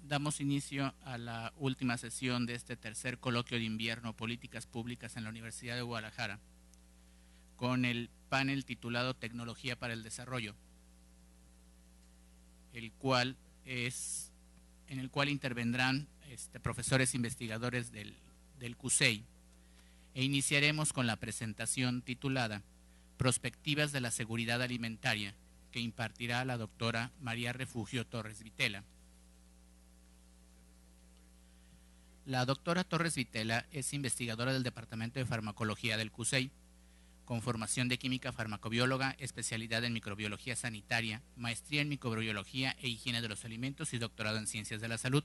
Damos inicio a la última sesión de este tercer coloquio de invierno Políticas Públicas en la Universidad de Guadalajara, con el panel titulado Tecnología para el Desarrollo, en el cual intervendrán profesores investigadores del CUSEI, e iniciaremos con la presentación titulada Prospectivas de la Seguridad Alimentaria, que impartirá la doctora María Refugio Torres Vitela. La doctora Torres Vitela es investigadora del Departamento de Farmacología del CUSEI, con formación de química farmacobióloga, especialidad en microbiología sanitaria, maestría en microbiología e higiene de los alimentos y doctorado en ciencias de la salud.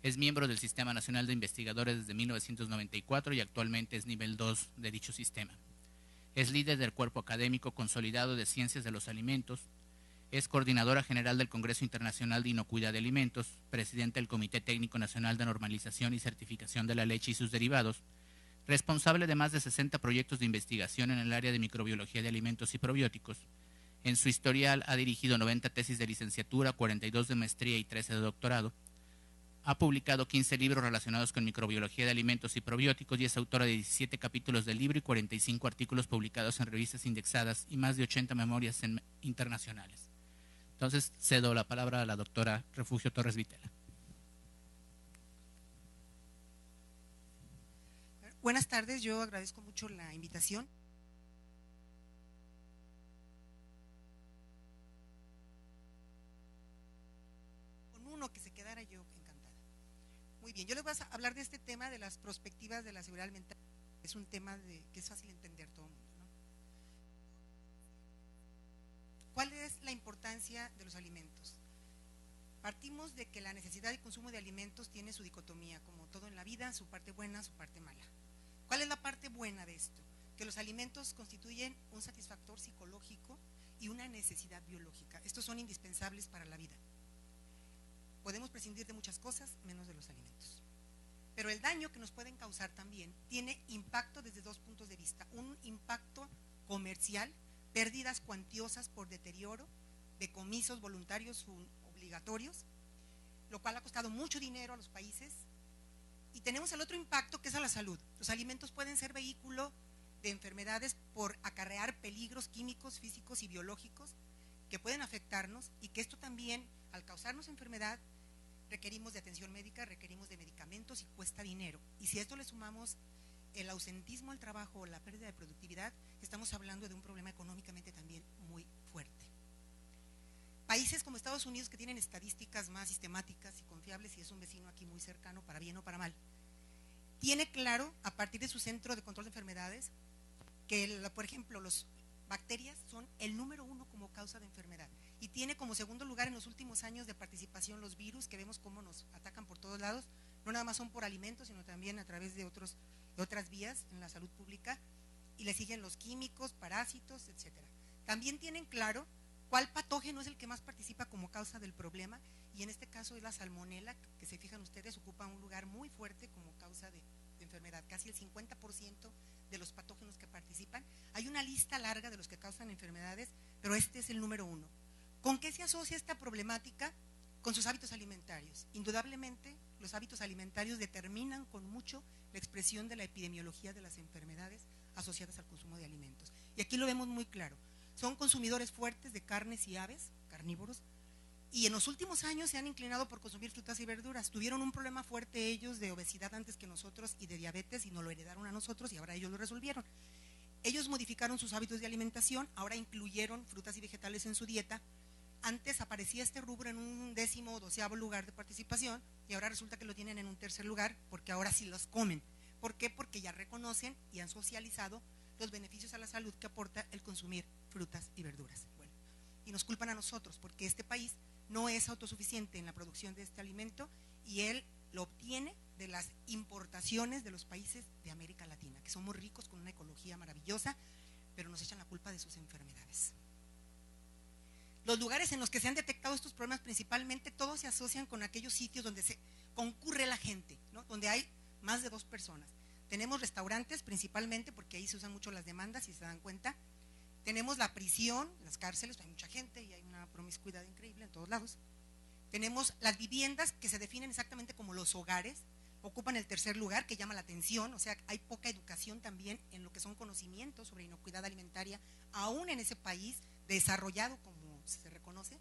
Es miembro del Sistema Nacional de Investigadores desde 1994 y actualmente es nivel 2 de dicho sistema. Es líder del Cuerpo Académico Consolidado de Ciencias de los Alimentos. Es coordinadora general del Congreso Internacional de Inocuidad de Alimentos, presidente del Comité Técnico Nacional de Normalización y Certificación de la Leche y sus derivados, responsable de más de 60 proyectos de investigación en el área de microbiología de alimentos y probióticos. En su historial ha dirigido 90 tesis de licenciatura, 42 de maestría y 13 de doctorado. Ha publicado 15 libros relacionados con microbiología de alimentos y probióticos y es autora de 17 capítulos del libro y 45 artículos publicados en revistas indexadas y más de 80 memorias internacionales. Entonces, cedo la palabra a la doctora Refugio Torres Vitela. Buenas tardes, yo agradezco mucho la invitación. Con uno que se quedara yo encantada. Muy bien, yo les voy a hablar de este tema de las perspectivas de la seguridad alimentaria. Es un tema que es fácil entender todo el mundo, ¿no? ¿Cuál es la importancia de los alimentos? Partimos de que la necesidad y consumo de alimentos tiene su dicotomía, como todo en la vida, su parte buena, su parte mala. ¿Cuál es la parte buena de esto? Que los alimentos constituyen un satisfactor psicológico y una necesidad biológica. Estos son indispensables para la vida. Podemos prescindir de muchas cosas, menos de los alimentos. Pero el daño que nos pueden causar también tiene impacto desde dos puntos de vista. Un impacto comercial, pérdidas cuantiosas por deterioro, decomisos voluntarios obligatorios, lo cual ha costado mucho dinero a los países. Y tenemos el otro impacto, que es a la salud. Los alimentos pueden ser vehículo de enfermedades por acarrear peligros químicos, físicos y biológicos que pueden afectarnos, y que esto también, al causarnos enfermedad, requerimos de atención médica, requerimos de medicamentos y cuesta dinero. Y si a esto le sumamos el ausentismo al trabajo o la pérdida de productividad, estamos hablando de un problema económicamente también muy fuerte. Países como Estados Unidos, que tienen estadísticas más sistemáticas y confiables, y es un vecino aquí muy cercano, para bien o para mal, tiene claro, a partir de su Centro de Control de Enfermedades, que, por ejemplo, las bacterias son el número 1 como causa de enfermedad, y tiene como segundo lugar en los últimos años de participación los virus, que vemos cómo nos atacan por todos lados. No nada más son por alimentos, sino también a través de otras vías en la salud pública, y le siguen los químicos, parásitos, etcétera. También tienen claro cuál patógeno es el que más participa como causa del problema, y en este caso es la salmonela, que se fijan ustedes ocupa un lugar muy fuerte como causa de enfermedad, casi el 50% de los patógenos que participan. Hay una lista larga de los que causan enfermedades, pero este es el número 1. ¿Con qué se asocia esta problemática? Con sus hábitos alimentarios. Indudablemente, los hábitos alimentarios determinan con mucho la expresión de la epidemiología de las enfermedades asociadas al consumo de alimentos. Y aquí lo vemos muy claro. Son consumidores fuertes de carnes y aves, carnívoros, y en los últimos años se han inclinado por consumir frutas y verduras. Tuvieron un problema fuerte ellos de obesidad antes que nosotros y de diabetes, y nos lo heredaron a nosotros, y ahora ellos lo resolvieron. Ellos modificaron sus hábitos de alimentación, ahora incluyeron frutas y vegetales en su dieta. Antes aparecía este rubro en un 10º o 12º lugar de participación, y ahora resulta que lo tienen en un 3er lugar, porque ahora sí los comen. ¿Por qué? Porque ya reconocen y han socializado los beneficios a la salud que aporta el consumir frutas y verduras. Bueno, y nos culpan a nosotros, porque este país no es autosuficiente en la producción de este alimento, y él lo obtiene de las importaciones de los países de América Latina, que somos ricos con una ecología maravillosa, pero nos echan la culpa de sus enfermedades. Los lugares en los que se han detectado estos problemas, principalmente, todos se asocian con aquellos sitios donde se concurre la gente, ¿no? Donde hay más de 2 personas. Tenemos restaurantes principalmente, porque ahí se usan mucho las demandas, si se dan cuenta. Tenemos la prisión, las cárceles, hay mucha gente y hay una promiscuidad increíble en todos lados. Tenemos las viviendas que se definen exactamente como los hogares, ocupan el tercer lugar, que llama la atención, o sea, hay poca educación también en lo que son conocimientos sobre inocuidad alimentaria, aún en ese país desarrollado como se reconoce,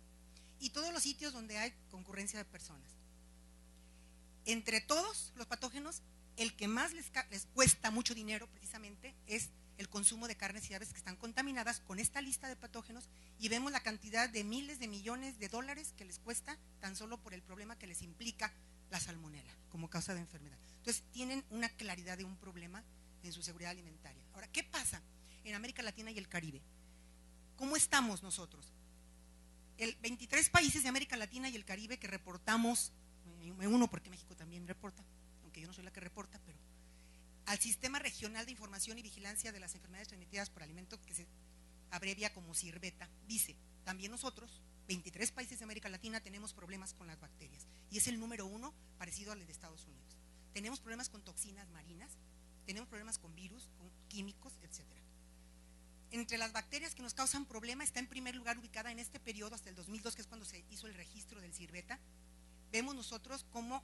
y todos los sitios donde hay concurrencia de personas. Entre todos los patógenos, el que más les cuesta mucho dinero precisamente es el consumo de carnes y aves que están contaminadas con esta lista de patógenos, y vemos la cantidad de miles de millones de dólares que les cuesta tan solo por el problema que les implica la salmonela como causa de enfermedad. Entonces tienen una claridad de un problema en su seguridad alimentaria. Ahora, ¿qué pasa en América Latina y el Caribe? ¿Cómo estamos nosotros? El 23 países de América Latina y el Caribe que reportamos, me uno porque México también reporta, aunque yo no soy la que reporta, pero al Sistema Regional de Información y Vigilancia de las Enfermedades Transmitidas por Alimentos, que se abrevia como CIRVETA, dice, también nosotros, 23 países de América Latina, tenemos problemas con las bacterias, y es el número 1 parecido al de Estados Unidos. Tenemos problemas con toxinas marinas, tenemos problemas con virus, con químicos, etc. Entre las bacterias que nos causan problema está en primer lugar ubicada en este periodo hasta el 2002, que es cuando se hizo el registro del CIRVETA. Vemos nosotros cómo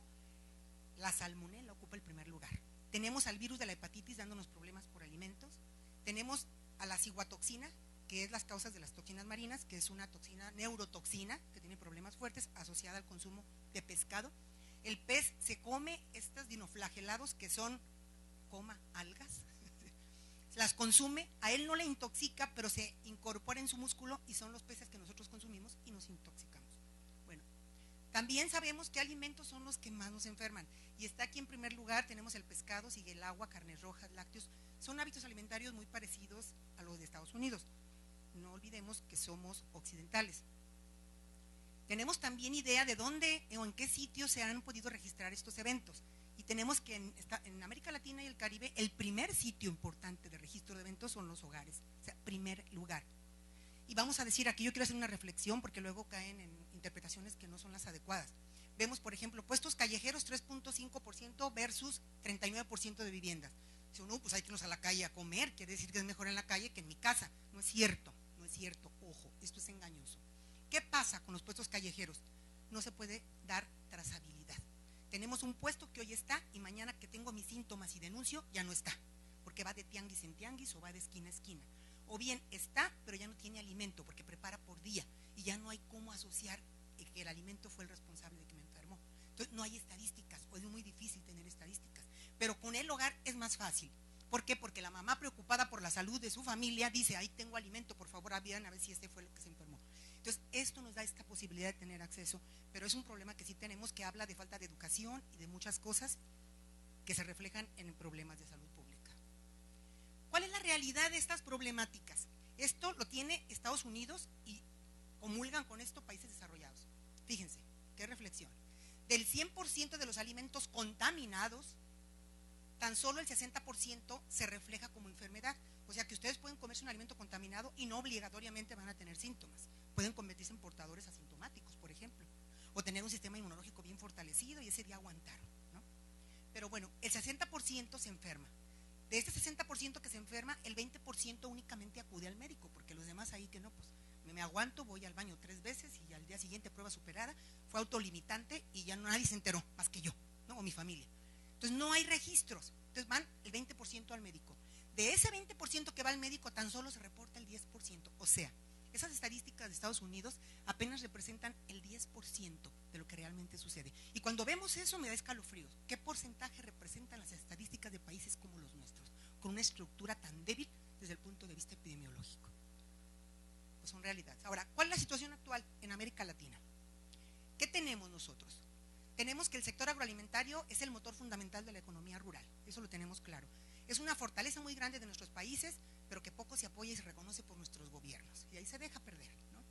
la salmonela ocupa el primer lugar. Tenemos al virus de la hepatitis dándonos problemas por alimentos. Tenemos a la ciguatoxina, que es las causas de las toxinas marinas, que es una toxina neurotoxina que tiene problemas fuertes asociada al consumo de pescado. El pez se come estos dinoflagelados que son, algas, las consume, a él no le intoxica, pero se incorpora en su músculo y son los peces que nosotros consumimos y nos intoxicamos. Bueno, también sabemos qué alimentos son los que más nos enferman, y está aquí en primer lugar, tenemos el pescado, sigue el agua, carnes rojas, lácteos, son hábitos alimentarios muy parecidos a los de Estados Unidos. No olvidemos que somos occidentales. Tenemos también idea de dónde o en qué sitios se han podido registrar estos eventos, y tenemos que en América Latina y el Caribe el primer sitio importante de registro de eventos son los hogares, o sea, primer lugar. Y vamos a decir, aquí yo quiero hacer una reflexión porque luego caen en interpretaciones que no son las adecuadas. Vemos, por ejemplo, puestos callejeros 3.5% versus 39% de viviendas. Si uno, pues hay que irnos a la calle a comer, quiere decir que es mejor en la calle que en mi casa. No es cierto, no es cierto, ojo, esto es engañoso. ¿Qué pasa con los puestos callejeros? No se puede dar trazabilidad. Tenemos un puesto que hoy está y mañana que tengo mis síntomas y denuncio, ya no está, porque va de tianguis en tianguis o va de esquina a esquina. O bien está, pero ya no tiene alimento porque prepara por día y ya no hay cómo asociar que el alimento fue el responsable de que me enfermó. Entonces no hay estadísticas, o es muy difícil tener estadísticas, pero con el hogar es más fácil. ¿Por qué? Porque la mamá preocupada por la salud de su familia dice, ahí tengo alimento, por favor vean a ver si este fue lo que se enfermó. Entonces esto nos da esta posibilidad de tener acceso, pero es un problema que sí tenemos, que habla de falta de educación y de muchas cosas que se reflejan en problemas de salud pública. ¿Cuál es la realidad de estas problemáticas? Esto lo tiene Estados Unidos y comulgan con esto países desarrollados. Fíjense, qué reflexión. Del 100% de los alimentos contaminados, tan solo el 60% se refleja como enfermedad. O sea que ustedes pueden comerse un alimento contaminado y no obligatoriamente van a tener síntomas. Pueden convertirse en portadores asintomáticos, por ejemplo, o tener un sistema inmunológico bien fortalecido y ese día aguantar, ¿no? Pero bueno, el 60% se enferma. De este 60% que se enferma, el 20% únicamente acude al médico, porque los demás ahí que no, pues me aguanto, voy al baño 3 veces y al día siguiente prueba superada, fue autolimitante y ya nadie se enteró, más que yo, ¿no? O mi familia. Entonces no hay registros, entonces van el 20% al médico. De ese 20% que va al médico, tan solo se reporta el 10%, o sea, esas estadísticas de Estados Unidos apenas representan el 10% de lo que realmente sucede. Y cuando vemos eso me da escalofríos. ¿Qué porcentaje representan las estadísticas de países como los nuestros, con una estructura tan débil desde el punto de vista epidemiológico? Pues son realidades. Ahora, ¿cuál es la situación actual en América Latina? ¿Qué tenemos nosotros? Tenemos que el sector agroalimentario es el motor fundamental de la economía rural, eso lo tenemos claro. Es una fortaleza muy grande de nuestros países, pero que poco se apoya y se reconoce por nuestros gobiernos, y ahí se deja perder, ¿no?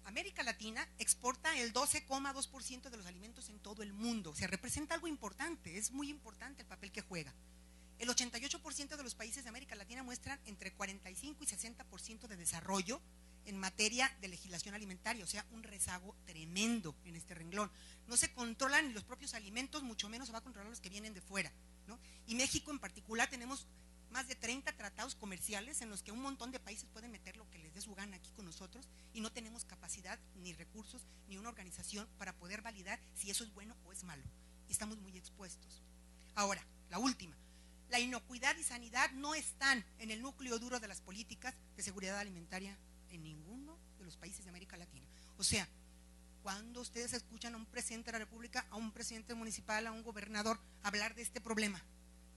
América Latina exporta el 12,2% de los alimentos en todo el mundo, o sea, representa algo importante, es muy importante el papel que juega. El 88% de los países de América Latina muestran entre 45 y 60% de desarrollo en materia de legislación alimentaria, o sea, un rezago tremendo en este renglón. No se controlan ni los propios alimentos, mucho menos se va a controlar los que vienen de fuera, ¿no? Y México en particular tenemos más de 30 tratados comerciales en los que un montón de países pueden meter lo que les dé su gana aquí con nosotros y no tenemos capacidad, ni recursos, ni una organización para poder validar si eso es bueno o es malo. Estamos muy expuestos. Ahora, la última. La inocuidad y sanidad no están en el núcleo duro de las políticas de seguridad alimentaria en ninguno de los países de América Latina. O sea, cuando ustedes escuchan a un presidente de la República, a un presidente municipal, a un gobernador hablar de este problema,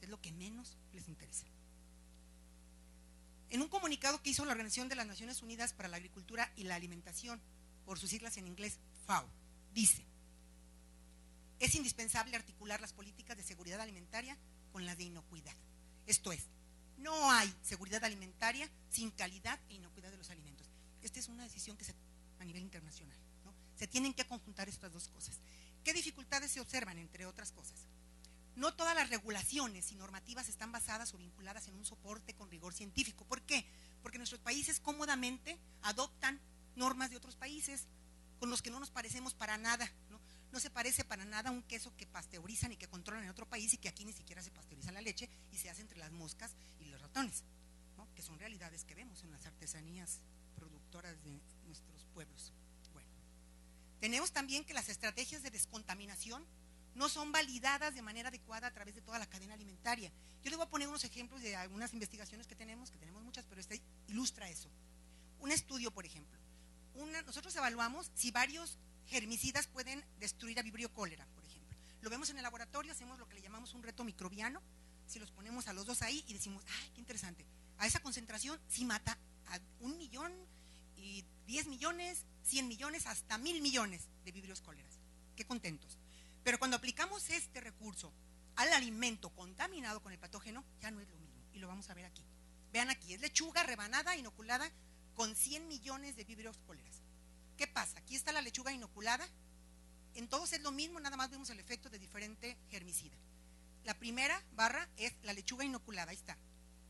es lo que menos les interesa. En un comunicado que hizo la Organización de las Naciones Unidas para la Agricultura y la Alimentación, por sus siglas en inglés, FAO, dice: es indispensable articular las políticas de seguridad alimentaria con las de inocuidad. Esto es, no hay seguridad alimentaria sin calidad e inocuidad de los alimentos. Esta es una decisión que a nivel internacional, ¿no? Se tienen que conjuntar estas dos cosas. ¿Qué dificultades se observan, entre otras cosas? No todas las regulaciones y normativas están basadas o vinculadas en un soporte con rigor científico. ¿Por qué? Porque nuestros países cómodamente adoptan normas de otros países con los que no nos parecemos para nada, ¿no? No se parece para nada a un queso que pasteurizan y que controlan en otro país y que aquí ni siquiera se pasteuriza la leche y se hace entre las moscas y los ratones, ¿no? Que son realidades que vemos en las artesanías productoras de nuestros pueblos. Bueno, tenemos también que las estrategias de descontaminación no son validadas de manera adecuada a través de toda la cadena alimentaria. Yo les voy a poner unos ejemplos de algunas investigaciones que tenemos muchas, pero este ilustra eso. Un estudio, por ejemplo. Nosotros evaluamos si varios germicidas pueden destruir a Vibrio cólera, por ejemplo. Lo vemos en el laboratorio, hacemos lo que le llamamos un reto microbiano, si los ponemos a los dos ahí y decimos, ¡ay, qué interesante! A esa concentración sí mata a 1 millón, y 10 millones, 100 millones, hasta 1000 millones de Vibrios cóleras. ¡Qué contentos! Pero cuando aplicamos este recurso al alimento contaminado con el patógeno, ya no es lo mismo, y lo vamos a ver aquí. Vean aquí, es lechuga rebanada, inoculada, con 100 millones de Vibrios cóleras. ¿Qué pasa? Aquí está la lechuga inoculada, en todos es lo mismo, nada más vemos el efecto de diferente germicida. La primera barra es la lechuga inoculada, ahí está,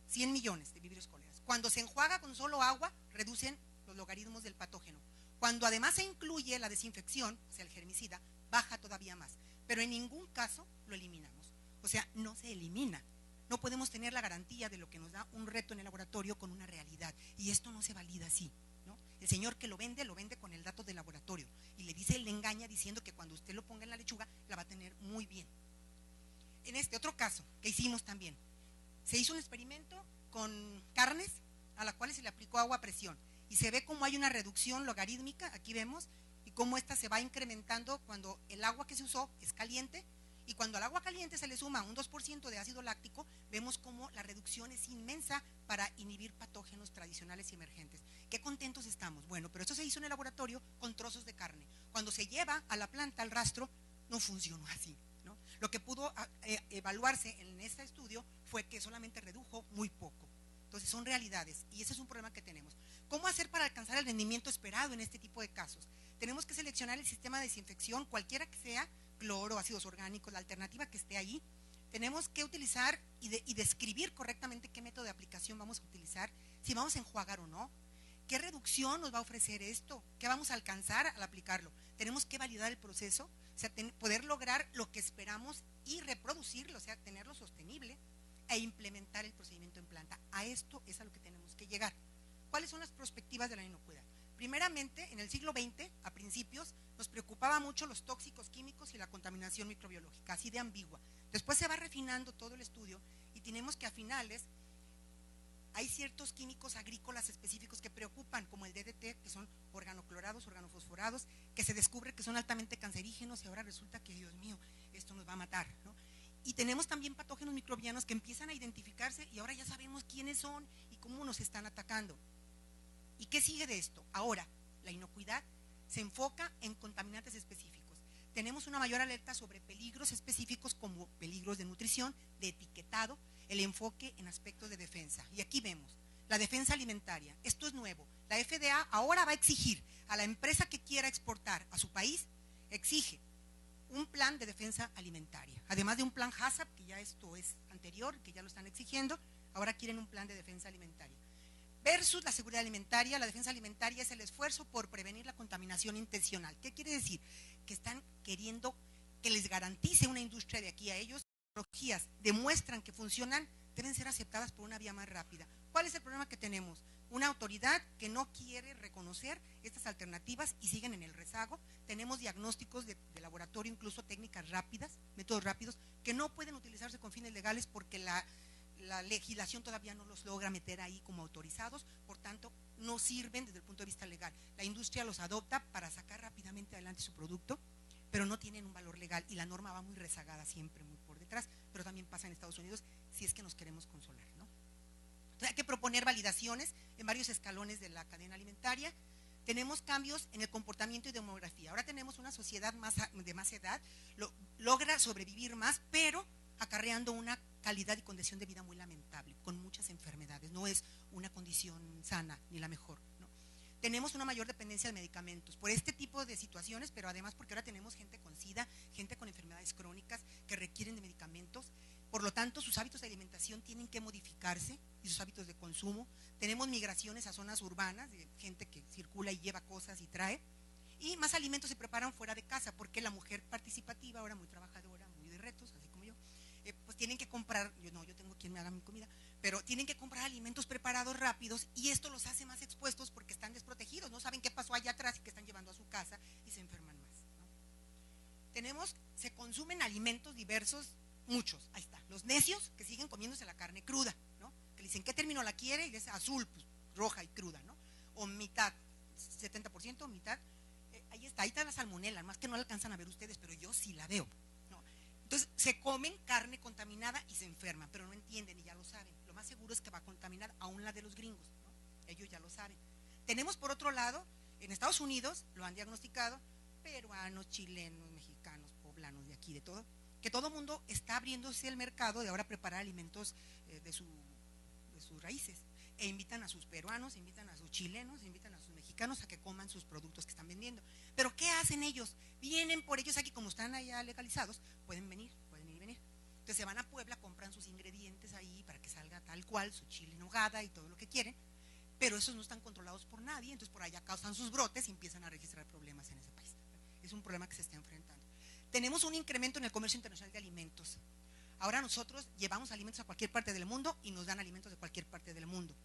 100 millones de Vibrios cóleras. Cuando se enjuaga con solo agua, reducen los logaritmos del patógeno. Cuando además se incluye la desinfección, o sea, el germicida, baja todavía más, pero en ningún caso lo eliminamos. O sea, no se elimina. No podemos tener la garantía de lo que nos da un reto en el laboratorio con una realidad, y esto no se valida así, ¿no? El señor que lo vende con el dato del laboratorio, y le engaña diciendo que cuando usted lo ponga en la lechuga, la va a tener muy bien. En este otro caso, que hicimos también, se hizo un experimento con carnes a las cuales se le aplicó agua a presión, y se ve cómo hay una reducción logarítmica, aquí vemos, y cómo esta se va incrementando cuando el agua que se usó es caliente, y cuando al agua caliente se le suma un 2% de ácido láctico, vemos cómo la reducción es inmensa para inhibir patógenos tradicionales y emergentes. ¿Qué contentos estamos? Bueno, pero esto se hizo en el laboratorio con trozos de carne. Cuando se lleva a la planta, al rastro, no funcionó así, ¿no? Lo que pudo evaluarse en este estudio fue que solamente redujo muy poco. Entonces son realidades, y ese es un problema que tenemos. ¿Cómo hacer para alcanzar el rendimiento esperado en este tipo de casos? Tenemos que seleccionar el sistema de desinfección, cualquiera que sea, cloro, ácidos orgánicos, la alternativa que esté ahí. Tenemos que utilizar y describir correctamente qué método de aplicación vamos a utilizar, si vamos a enjuagar o no, qué reducción nos va a ofrecer esto, qué vamos a alcanzar al aplicarlo. Tenemos que validar el proceso, o sea, poder lograr lo que esperamos y reproducirlo, o sea, tenerlo sostenible e implementar el procedimiento en planta. A esto es a lo que tenemos que llegar. ¿Cuáles son las perspectivas de la inocuidad? Primeramente, en el siglo XX, a principios, nos preocupaba mucho los tóxicos químicos y la contaminación microbiológica, así de ambigua. Después se va refinando todo el estudio y tenemos que a finales hay ciertos químicos agrícolas específicos que preocupan, como el DDT, que son organoclorados, organofosforados, que se descubre que son altamente cancerígenos y ahora resulta que, Dios mío, esto nos va a matar, ¿no? Y tenemos también patógenos microbianos que empiezan a identificarse y ahora ya sabemos quiénes son y cómo nos están atacando. ¿Y qué sigue de esto? Ahora, la inocuidad se enfoca en contaminantes específicos. Tenemos una mayor alerta sobre peligros específicos como peligros de nutrición, de etiquetado, el enfoque en aspectos de defensa. Y aquí vemos la defensa alimentaria. Esto es nuevo. La FDA ahora va a exigir a la empresa que quiera exportar a su país, exige un plan de defensa alimentaria. Además de un plan HACCP, que ya esto es anterior, que ya lo están exigiendo, ahora quieren un plan de defensa alimentaria. Versus la seguridad alimentaria, la defensa alimentaria es el esfuerzo por prevenir la contaminación intencional. ¿Qué quiere decir? Que están queriendo que les garantice una industria de aquí a ellos. Tecnologías demuestran que funcionan, deben ser aceptadas por una vía más rápida. ¿Cuál es el problema que tenemos? Una autoridad que no quiere reconocer estas alternativas y siguen en el rezago. Tenemos diagnósticos de laboratorio, incluso técnicas rápidas, métodos rápidos, que no pueden utilizarse con fines legales porque la legislación todavía no los logra meter ahí como autorizados, por tanto no sirven desde el punto de vista legal. La industria los adopta para sacar rápidamente adelante su producto, pero no tienen un valor legal y la norma va muy rezagada siempre, muy por detrás, pero también pasa en Estados Unidos si es que nos queremos consolar, ¿no? Entonces hay que proponer validaciones en varios escalones de la cadena alimentaria. Tenemos cambios en el comportamiento y demografía. Ahora tenemos una sociedad de más edad, logra sobrevivir más, pero acarreando una calidad y condición de vida muy lamentable, con muchas enfermedades. No es una condición sana ni la mejor, ¿no? Tenemos una mayor dependencia de medicamentos por este tipo de situaciones, pero además porque ahora tenemos gente con SIDA, gente con enfermedades crónicas que requieren de medicamentos. Por lo tanto, sus hábitos de alimentación tienen que modificarse y sus hábitos de consumo. Tenemos migraciones a zonas urbanas de gente que circula y lleva cosas y trae. Y más alimentos se preparan fuera de casa porque la mujer participativa, ahora muy trabajadora, muy de retos, así como yo, pues tienen que comprar, yo tengo quien me haga mi comida, pero tienen que comprar alimentos preparados rápidos y esto los hace más expuestos porque están desprotegidos, no saben qué pasó allá atrás y que están llevando a su casa y se enferman más, ¿no? Se consumen alimentos diversos, muchos, ahí está, los necios que siguen comiéndose la carne cruda, ¿no? Que le dicen, ¿qué término la quiere? Y es azul, pues, roja y cruda, ¿no? O mitad, 70%, mitad, ahí está la salmonela, más que no la alcanzan a ver ustedes, pero yo sí la veo. Entonces se comen carne contaminada y se enferman, pero no entienden y ya lo saben. Lo más seguro es que va a contaminar aún la de los gringos, ¿no? Ellos ya lo saben. Tenemos por otro lado, en Estados Unidos lo han diagnosticado, peruanos, chilenos, mexicanos, poblanos de aquí, de todo, que todo mundo está abriéndose el mercado de ahora preparar alimentos de sus raíces. E invitan a sus peruanos, invitan a sus chilenos, invitan a sus mexicanos a que coman sus productos que están vendiendo. Pero ¿qué hacen ellos? Vienen por ellos aquí, como están allá legalizados, pueden ir y venir. Entonces se van a Puebla, compran sus ingredientes ahí para que salga tal cual, su chile en nogada y todo lo que quieren, pero esos no están controlados por nadie, entonces por allá causan sus brotes y empiezan a registrar problemas en ese país. Es un problema que se está enfrentando. Tenemos un incremento en el comercio internacional de alimentos. Ahora nosotros llevamos alimentos a cualquier parte del mundo y nos dan alimentos de cualquier parte del mundo.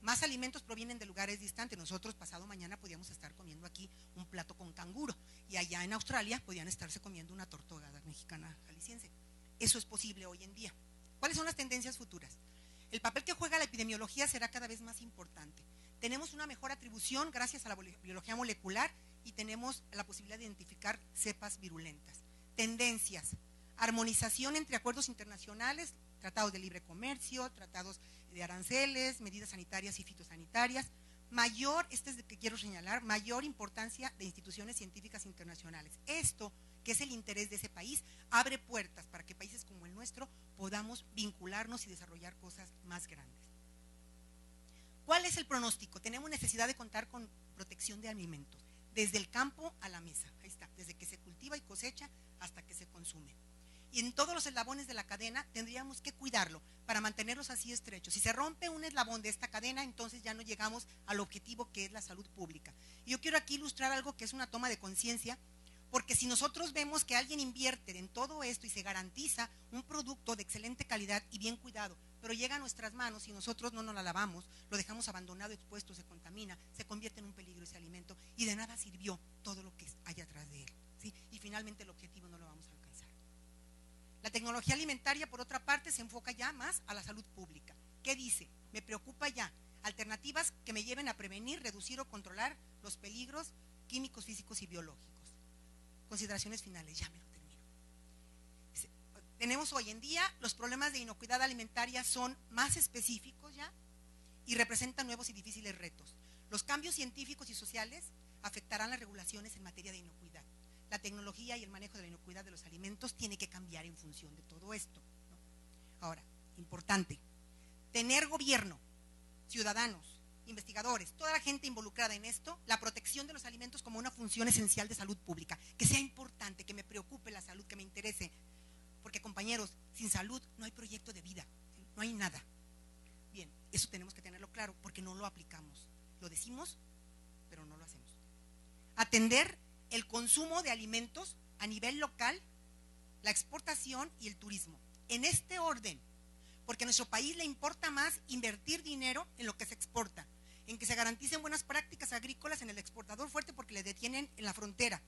Más alimentos provienen de lugares distantes. Nosotros pasado mañana podíamos estar comiendo aquí un plato con canguro y allá en Australia podían estarse comiendo una tortuga mexicana jalisciense. Eso es posible hoy en día. ¿Cuáles son las tendencias futuras? El papel que juega la epidemiología será cada vez más importante. Tenemos una mejor atribución gracias a la biología molecular y tenemos la posibilidad de identificar cepas virulentas. Tendencias: armonización entre acuerdos internacionales, tratados de libre comercio, tratados de aranceles, medidas sanitarias y fitosanitarias, este es el que quiero señalar, mayor importancia de instituciones científicas internacionales. Esto, que es el interés de ese país, abre puertas para que países como el nuestro podamos vincularnos y desarrollar cosas más grandes. ¿Cuál es el pronóstico? Tenemos necesidad de contar con protección de alimentos, desde el campo a la mesa, ahí está, desde que se cultiva y cosecha hasta que se consume. Y en todos los eslabones de la cadena tendríamos que cuidarlo para mantenerlos así estrechos. Si se rompe un eslabón de esta cadena, entonces ya no llegamos al objetivo que es la salud pública. Y yo quiero aquí ilustrar algo que es una toma de conciencia, porque si nosotros vemos que alguien invierte en todo esto y se garantiza un producto de excelente calidad y bien cuidado, pero llega a nuestras manos y nosotros no nos la lavamos, lo dejamos abandonado, expuesto, se contamina, se convierte en un peligro ese alimento y de nada sirvió todo lo que hay atrás de él, ¿sí? Y finalmente el objetivo no lo vamos a alcanzar. La tecnología alimentaria, por otra parte, se enfoca ya más a la salud pública. ¿Qué dice? Me preocupa ya alternativas que me lleven a prevenir, reducir o controlar los peligros químicos, físicos y biológicos. Consideraciones finales, ya me lo termino. Tenemos hoy en día los problemas de inocuidad alimentaria son más específicos ya y representan nuevos y difíciles retos. Los cambios científicos y sociales afectarán las regulaciones en materia de inocuidad. La tecnología y el manejo de la inocuidad de los alimentos tiene que cambiar en función de todo esto, ¿no? Ahora, importante, tener gobierno, ciudadanos, investigadores, toda la gente involucrada en esto, la protección de los alimentos como una función esencial de salud pública, que sea importante, que me preocupe la salud, que me interese, porque compañeros, sin salud no hay proyecto de vida, ¿sí? No hay nada. Bien, eso tenemos que tenerlo claro porque no lo aplicamos, lo decimos, pero no lo hacemos. Atender el consumo de alimentos a nivel local, la exportación y el turismo. En este orden, porque a nuestro país le importa más invertir dinero en lo que se exporta, en que se garanticen buenas prácticas agrícolas en el exportador fuerte porque le detienen en la frontera.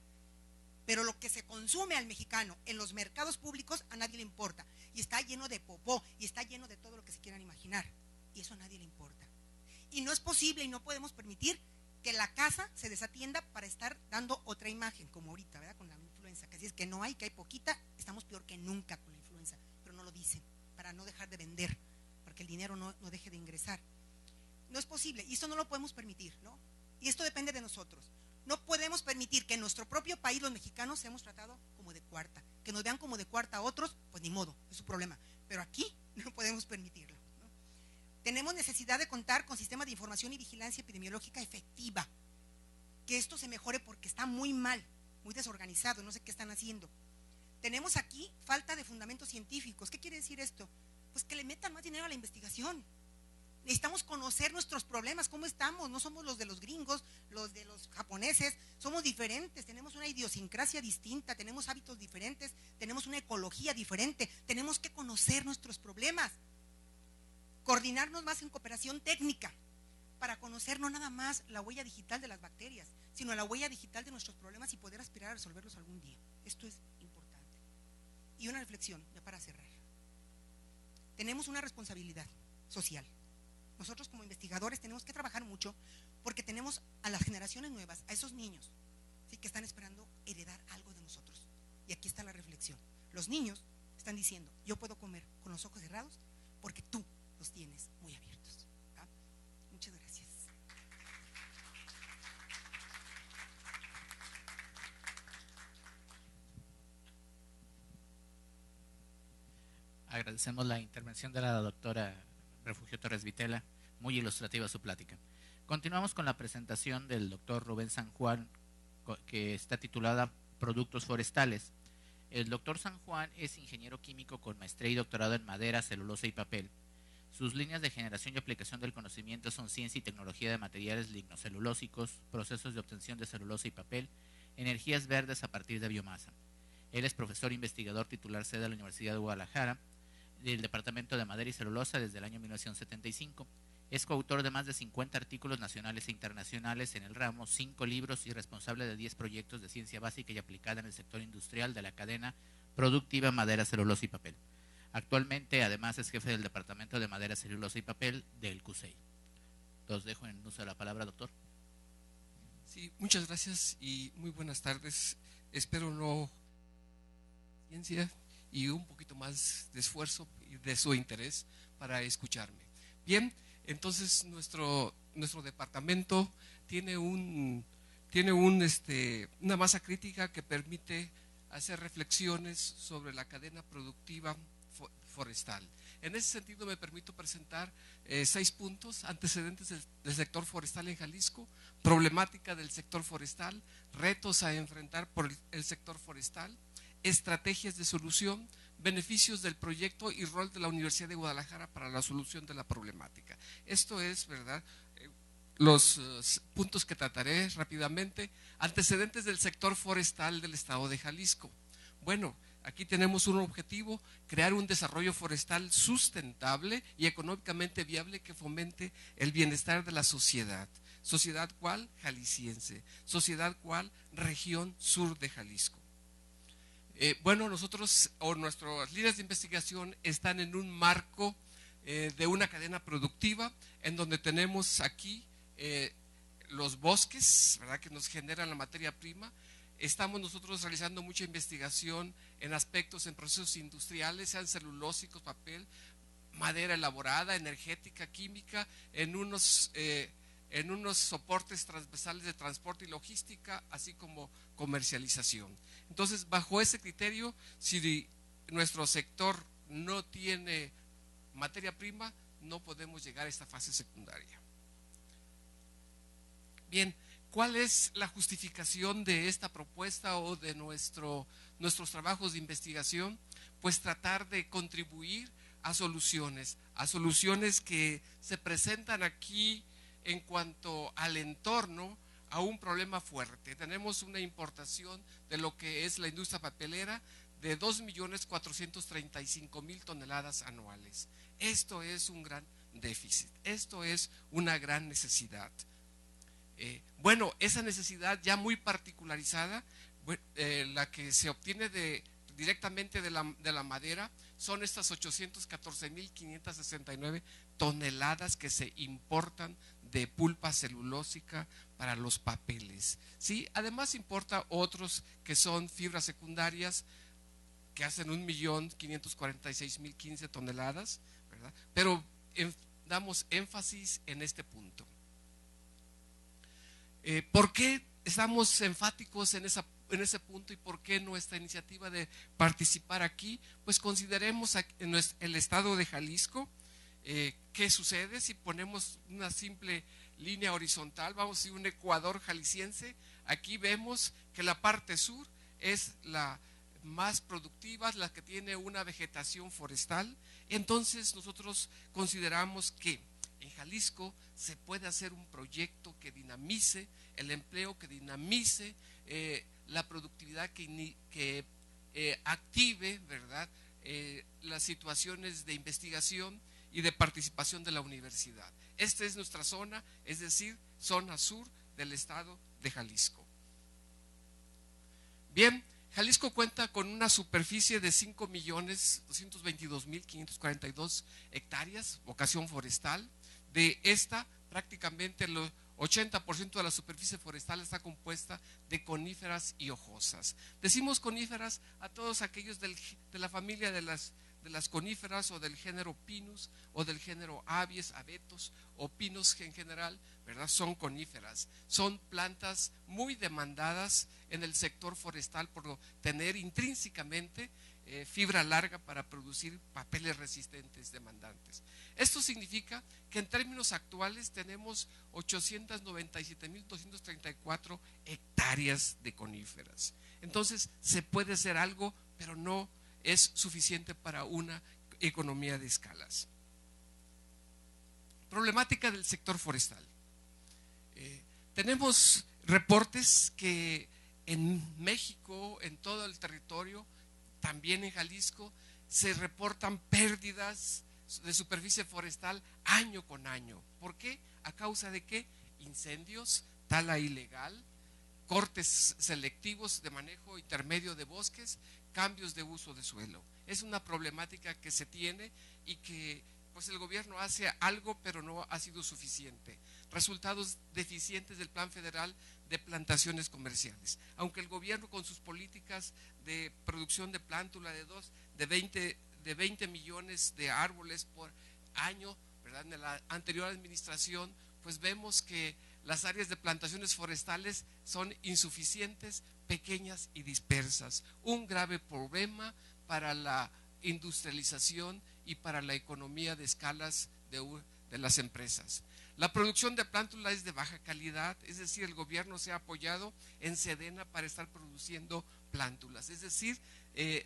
Pero lo que se consume al mexicano en los mercados públicos a nadie le importa. Y está lleno de popó, y está lleno de todo lo que se quieran imaginar. Y eso a nadie le importa. Y no es posible y no podemos permitir que la casa se desatienda para estar dando otra imagen, como ahorita, ¿verdad? Con la influenza, que si es que no hay, que hay poquita, estamos peor que nunca con la influenza, pero no lo dicen, para no dejar de vender, porque el dinero no deje de ingresar. No es posible, y esto no lo podemos permitir, ¿no? Y esto depende de nosotros. No podemos permitir que en nuestro propio país los mexicanos seamos tratados como de cuarta, que nos vean como de cuarta a otros, pues ni modo, es su problema, pero aquí no podemos permitirlo, ¿no? Tenemos necesidad de contar con sistemas de información y vigilancia epidemiológica efectiva, que esto se mejore porque está muy mal, muy desorganizado, no sé qué están haciendo. Tenemos aquí falta de fundamentos científicos. ¿Qué quiere decir esto? Pues que le metan más dinero a la investigación. Necesitamos conocer nuestros problemas, cómo estamos, no somos los de los gringos, los de los japoneses, somos diferentes, tenemos una idiosincrasia distinta, tenemos hábitos diferentes, tenemos una ecología diferente, tenemos que conocer nuestros problemas, coordinarnos más en cooperación técnica, para conocer no nada más la huella digital de las bacterias, sino la huella digital de nuestros problemas y poder aspirar a resolverlos algún día. Esto es importante. Y una reflexión, ya para cerrar. Tenemos una responsabilidad social. Nosotros como investigadores tenemos que trabajar mucho porque tenemos a las generaciones nuevas, a esos niños, ¿sí?, que están esperando heredar algo de nosotros. Y aquí está la reflexión. Los niños están diciendo, yo puedo comer con los ojos cerrados porque tú los tienes muy abiertos. ¿Ah? Muchas gracias. Agradecemos la intervención de la doctora Refugio Torres Vitela, muy ilustrativa su plática. Continuamos con la presentación del doctor Rubén San Juan, que está titulada Productos Forestales. El doctor San Juan es ingeniero químico con maestría y doctorado en madera, celulosa y papel. Sus líneas de generación y aplicación del conocimiento son ciencia y tecnología de materiales lignocelulósicos, procesos de obtención de celulosa y papel, energías verdes a partir de biomasa. Él es profesor investigador titular sede de la Universidad de Guadalajara, del Departamento de Madera y Celulosa desde el año 1975. Es coautor de más de 50 artículos nacionales e internacionales en el ramo, 5 libros y responsable de 10 proyectos de ciencia básica y aplicada en el sector industrial de la cadena productiva madera, celulosa y papel. Actualmente, además, es jefe del Departamento de Madera, Celulosa y Papel del CUSEI. Los dejo en uso de la palabra, doctor. Sí, muchas gracias y muy buenas tardes. Espero no ciencia y un poquito más de esfuerzo y de su interés para escucharme. Bien, entonces nuestro departamento tiene una masa crítica que permite hacer reflexiones sobre la cadena productiva forestal. En ese sentido me permito presentar 6 puntos: antecedentes del sector forestal en Jalisco, problemática del sector forestal, retos a enfrentar por el sector forestal, estrategias de solución, beneficios del proyecto y rol de la Universidad de Guadalajara para la solución de la problemática. Esto es, ¿verdad?, los puntos que trataré rápidamente. Antecedentes del sector forestal del estado de Jalisco. Bueno, aquí tenemos un objetivo: crear un desarrollo forestal sustentable y económicamente viable que fomente el bienestar de la sociedad. ¿Sociedad cuál? Jalisciense. ¿Sociedad cuál? Región sur de Jalisco. Bueno, nosotros o nuestras líneas de investigación están en un marco de una cadena productiva en donde tenemos aquí los bosques, ¿verdad?, que nos generan la materia prima. Estamos nosotros realizando mucha investigación en aspectos, en procesos industriales, sean celulósicos, papel, madera elaborada, energética, química, en unos soportes transversales de transporte y logística, así como comercialización. Entonces, bajo ese criterio, si nuestro sector no tiene materia prima, no podemos llegar a esta fase secundaria. Bien, ¿cuál es la justificación de esta propuesta o de nuestros trabajos de investigación? Pues tratar de contribuir a soluciones que se presentan aquí en cuanto al entorno a un problema fuerte. Tenemos una importación de lo que es la industria papelera de 2.435.000 toneladas anuales. Esto es un gran déficit, esto es una gran necesidad. Bueno, esa necesidad ya muy particularizada, la que se obtiene directamente de la madera, son estas 814.569 toneladas que se importan de pulpa celulósica para los papeles, ¿sí? Además importa otros que son fibras secundarias, que hacen 1.546.015 toneladas, ¿verdad? Pero damos énfasis en este punto. ¿Por qué estamos enfáticos en ese punto y por qué nuestra iniciativa de participar aquí? Pues consideremos en el estado de Jalisco. ¿Qué sucede si ponemos una simple línea horizontal? Vamos a decir un Ecuador jalisciense. Aquí vemos que la parte sur es la más productiva, la que tiene una vegetación forestal. Entonces nosotros consideramos que en Jalisco se puede hacer un proyecto que dinamice el empleo, que dinamice la productividad, que active, ¿verdad?, las situaciones de investigación y de participación de la universidad. Esta es nuestra zona, es decir, zona sur del estado de Jalisco. Bien, Jalisco cuenta con una superficie de 5.222.542 hectáreas, vocación forestal. De esta, prácticamente el 80% de la superficie forestal está compuesta de coníferas y hojosas. Decimos coníferas a todos aquellos de la familia de las coníferas, o del género Pinus, o del género Abies, abetos, o pinos en general, ¿verdad? Son coníferas, son plantas muy demandadas en el sector forestal por tener intrínsecamente fibra larga para producir papeles resistentes demandantes. Esto significa que en términos actuales tenemos 897.234 hectáreas de coníferas. Entonces se puede hacer algo, pero no es suficiente para una economía de escalas. Problemática del sector forestal. Tenemos reportes que en México, en todo el territorio, también en Jalisco, se reportan pérdidas de superficie forestal año con año. ¿Por qué? ¿A causa de qué? Incendios, tala ilegal, cortes selectivos de manejo intermedio de bosques, cambios de uso de suelo. Es una problemática que se tiene y que pues el gobierno hace algo, pero no ha sido suficiente. Resultados deficientes del Plan Federal de Plantaciones Comerciales. Aunque el gobierno con sus políticas de producción de plántula de 20 millones de árboles por año, ¿verdad?, en la anterior administración, pues vemos que las áreas de plantaciones forestales son insuficientes, pequeñas y dispersas. Un grave problema para la industrialización y para la economía de escalas de las empresas. La producción de plántula es de baja calidad, es decir, el gobierno se ha apoyado en Sedena para estar produciendo plántulas, es decir,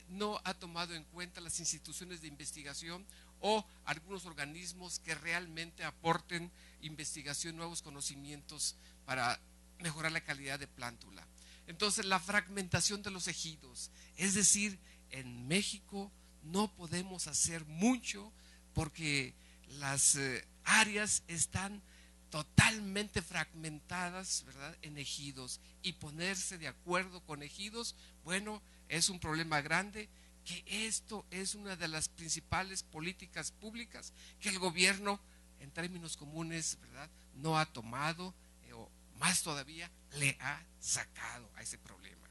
no ha tomado en cuenta las instituciones de investigación o algunos organismos que realmente aporten investigación, nuevos conocimientos para mejorar la calidad de plántula. Entonces, la fragmentación de los ejidos, es decir, en México no podemos hacer mucho porque las áreas están totalmente fragmentadas, ¿verdad?, en ejidos, y ponerse de acuerdo con ejidos, bueno, es un problema grande, que esto es una de las principales políticas públicas que el gobierno, en términos comunes, ¿verdad?, no ha tomado, o más todavía, le ha sacado a ese problema.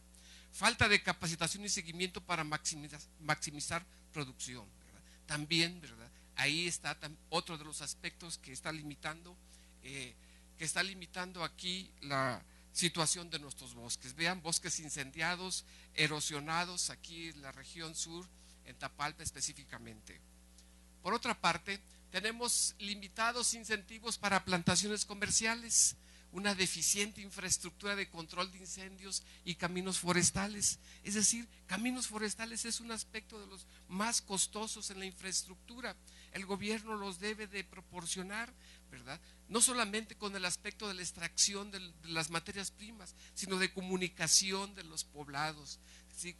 Falta de capacitación y seguimiento para maximizar producción, ¿verdad? También, ¿verdad?, ahí está otro de los aspectos que está limitando aquí la situación de nuestros bosques. Vean, bosques incendiados, erosionados aquí en la región sur, en Tapalpa específicamente. Por otra parte, tenemos limitados incentivos para plantaciones comerciales, una deficiente infraestructura de control de incendios y caminos forestales. Es decir, caminos forestales es un aspecto de los más costosos en la infraestructura. El gobierno los debe de proporcionar, ¿verdad?, no solamente con el aspecto de la extracción de las materias primas, sino de comunicación de los poblados. ¿sí?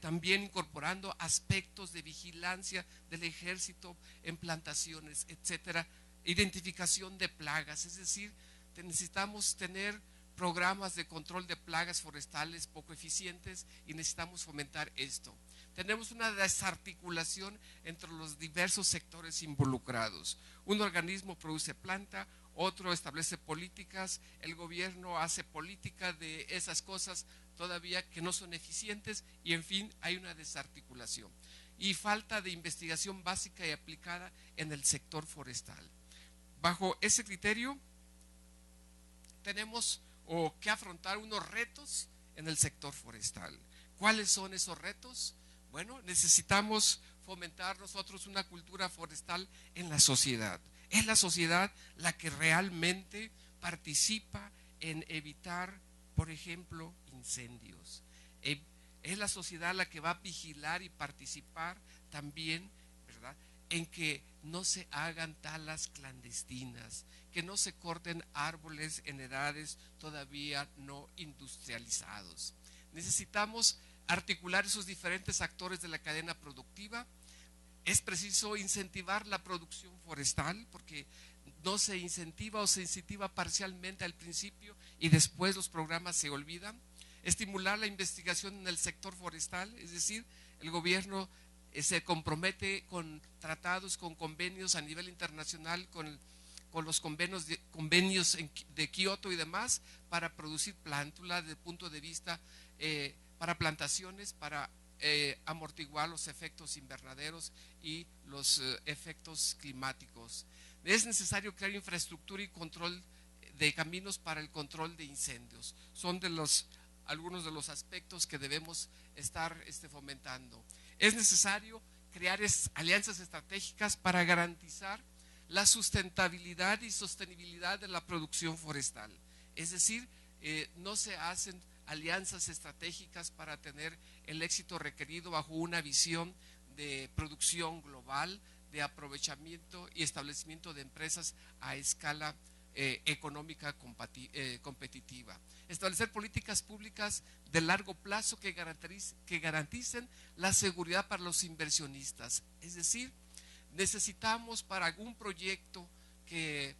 También incorporando aspectos de vigilancia del ejército en plantaciones, etcétera, identificación de plagas, es decir, necesitamos tener programas de control de plagas forestales poco eficientes y necesitamos fomentar esto. Tenemos una desarticulación entre los diversos sectores involucrados. Un organismo produce planta, otro establece políticas, el gobierno hace política de esas cosas todavía que no son eficientes y en fin hay una desarticulación y falta de investigación básica y aplicada en el sector forestal. Bajo ese criterio tenemos que afrontar unos retos en el sector forestal. ¿Cuáles son esos retos? Bueno, necesitamos fomentar nosotros una cultura forestal en la sociedad. Es la sociedad la que realmente participa en evitar, por ejemplo, incendios. Es la sociedad la que va a vigilar y participar también, ¿verdad?, en que no se hagan talas clandestinas, que no se corten árboles en edades todavía no industrializados. Necesitamos articular esos diferentes actores de la cadena productiva. Es preciso incentivar la producción forestal porque no se incentiva o se incentiva parcialmente al principio y después los programas se olvidan. Estimular la investigación en el sector forestal, es decir, el gobierno se compromete con tratados, con convenios a nivel internacional, con los convenios de Kioto y demás para producir plántula desde el punto de vista para plantaciones, para amortiguar los efectos invernaderos y los efectos climáticos. Es necesario crear infraestructura y control de caminos para el control de incendios. Son algunos de los aspectos que debemos estar fomentando. Es necesario crear alianzas estratégicas para garantizar la sustentabilidad y sostenibilidad de la producción forestal. Es decir, no se hacen alianzas estratégicas para tener el éxito requerido bajo una visión de producción global, de aprovechamiento y establecimiento de empresas a escala económica competitiva. Establecer políticas públicas de largo plazo que garanticen la seguridad para los inversionistas. Es decir, necesitamos para algún proyecto que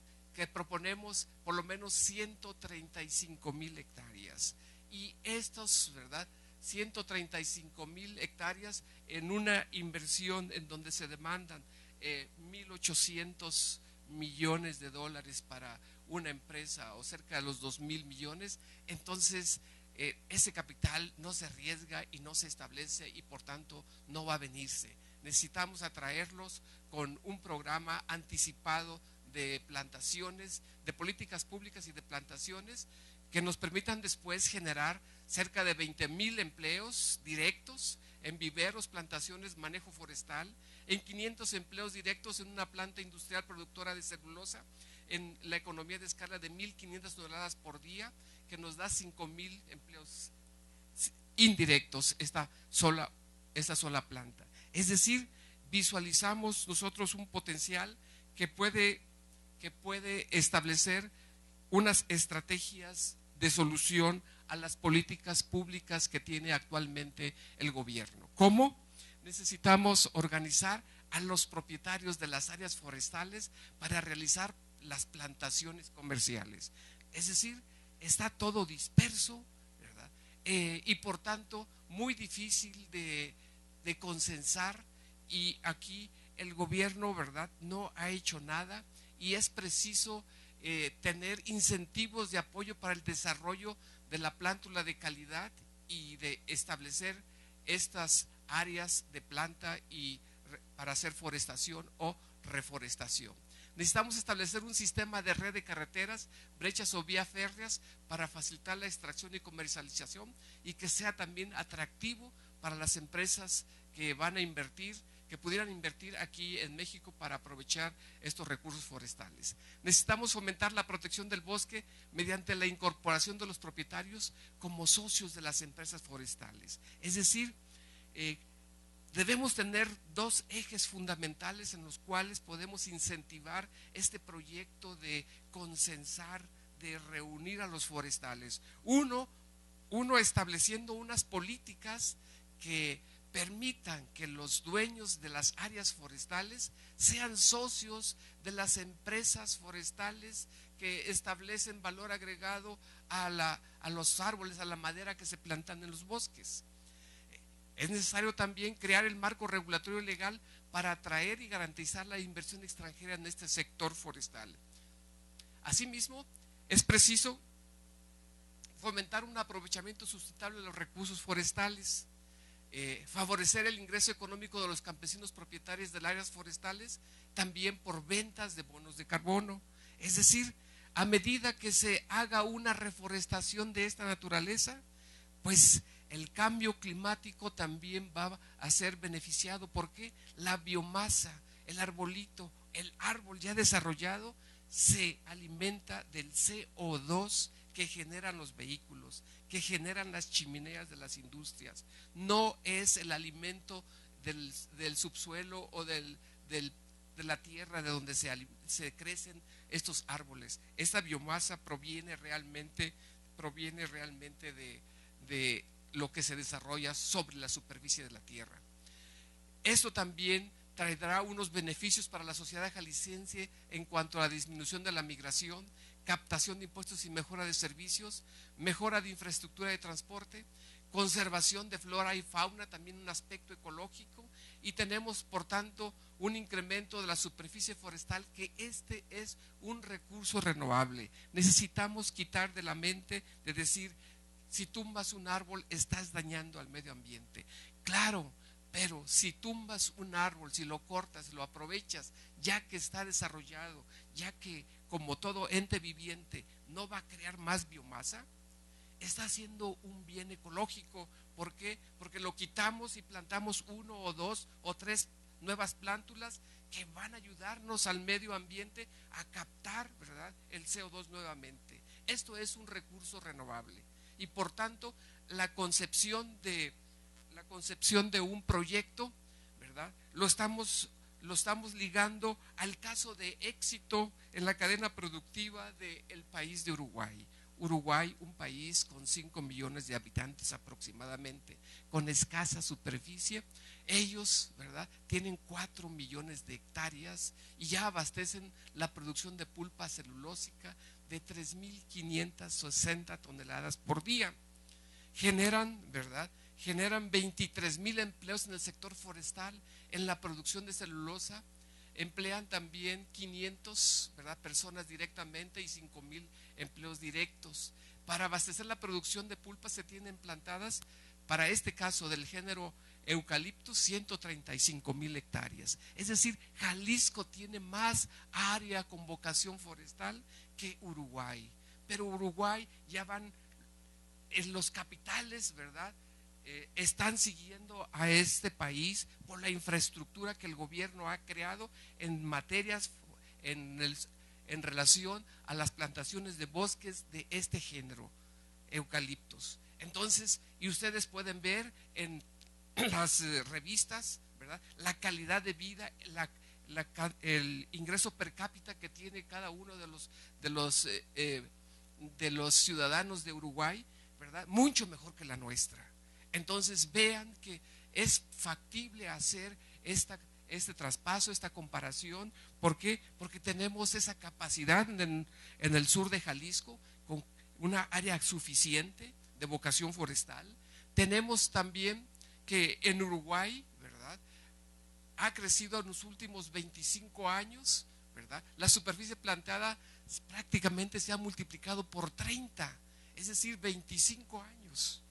proponemos por lo menos 135,000 hectáreas. Y estos, ¿verdad?, 135,000 hectáreas en una inversión en donde se demandan 1.800 millones de dólares para una empresa o cerca de los 2.000 millones, entonces ese capital no se arriesga y no se establece y por tanto no va a venirse. Necesitamos atraerlos con un programa anticipado de plantaciones, de políticas públicas y de plantaciones que nos permitan después generar cerca de 20,000 empleos directos en viveros, plantaciones, manejo forestal, en 500 empleos directos en una planta industrial productora de celulosa, en la economía de escala de 1.500 toneladas por día, que nos da 5,000 empleos indirectos esta sola planta. Es decir, visualizamos nosotros un potencial que puede establecer unas estrategias de solución a las políticas públicas que tiene actualmente el gobierno. ¿Cómo? Necesitamos organizar a los propietarios de las áreas forestales para realizar las plantaciones comerciales. Es decir, está todo disperso, ¿verdad? Y por tanto muy difícil de consensar, y aquí el gobierno, ¿verdad?, no ha hecho nada y es preciso tener incentivos de apoyo para el desarrollo de la plántula de calidad y de establecer estas áreas de planta y para hacer forestación o reforestación. Necesitamos establecer un sistema de red de carreteras, brechas o vías férreas para facilitar la extracción y comercialización y que sea también atractivo para las empresas que van a invertir, que pudieran invertir aquí en México para aprovechar estos recursos forestales. Necesitamos fomentar la protección del bosque mediante la incorporación de los propietarios como socios de las empresas forestales. Es decir, debemos tener dos ejes fundamentales en los cuales podemos incentivar este proyecto de consensar, de reunir a los forestales. Uno estableciendo unas políticas que permitan que los dueños de las áreas forestales sean socios de las empresas forestales que establecen valor agregado a los árboles, a la madera que se plantan en los bosques. Es necesario también crear el marco regulatorio legal para atraer y garantizar la inversión extranjera en este sector forestal. Asimismo, es preciso fomentar un aprovechamiento sustentable de los recursos forestales, favorecer el ingreso económico de los campesinos propietarios de áreas forestales, también por ventas de bonos de carbono. Es decir, a medida que se haga una reforestación de esta naturaleza, pues el cambio climático también va a ser beneficiado, porque la biomasa, el arbolito, el árbol ya desarrollado se alimenta del CO2 que generan los vehículos, que generan las chimeneas de las industrias. No es el alimento del subsuelo o de la tierra de donde se crecen estos árboles. Esta biomasa proviene realmente de lo que se desarrolla sobre la superficie de la tierra. Esto también traerá unos beneficios para la sociedad jalisciense en cuanto a la disminución de la migración, captación de impuestos y mejora de servicios, mejora de infraestructura de transporte, conservación de flora y fauna, también un aspecto ecológico, y tenemos por tanto un incremento de la superficie forestal, que este es un recurso renovable. Necesitamos quitar de la mente de decir, si tumbas un árbol estás dañando al medio ambiente. Claro, pero si tumbas un árbol, si lo cortas, lo aprovechas, ya que está desarrollado, ya que como todo ente viviente no va a crear más biomasa, está haciendo un bien ecológico. ¿Por qué? Porque lo quitamos y plantamos 1 o 2 o 3 nuevas plántulas que van a ayudarnos al medio ambiente a captar, ¿verdad?, el CO2 nuevamente. Esto es un recurso renovable y por tanto la concepción de un proyecto, ¿verdad?, lo estamos ligando al caso de éxito en la cadena productiva del país de Uruguay. Uruguay, un país con 5 millones de habitantes aproximadamente, con escasa superficie. Ellos, ¿verdad?, tienen 4 millones de hectáreas y ya abastecen la producción de pulpa celulósica de 3.560 toneladas por día. Generan 23,000 empleos en el sector forestal, en la producción de celulosa. Emplean también 500, ¿verdad?, personas directamente y 5,000 empleos directos. Para abastecer la producción de pulpa se tienen plantadas, para este caso del género eucaliptus, 135,000 hectáreas. Es decir, Jalisco tiene más área con vocación forestal que Uruguay. Pero Uruguay ya van en los capitales, ¿verdad?, están siguiendo a este país por la infraestructura que el gobierno ha creado en materias, en relación a las plantaciones de bosques de este género, eucaliptos. Entonces, y ustedes pueden ver en las revistas, ¿verdad?, la calidad de vida, el ingreso per cápita que tiene cada uno de los ciudadanos de Uruguay, ¿verdad?, mucho mejor que la nuestra. Entonces vean que es factible hacer este traspaso, esta comparación. ¿Por qué? Porque tenemos esa capacidad en el sur de Jalisco, con una área suficiente de vocación forestal. Tenemos también que en Uruguay, ¿verdad?, ha crecido en los últimos 25 años, ¿verdad?, la superficie plantada prácticamente se ha multiplicado por 30, es decir, 25 años.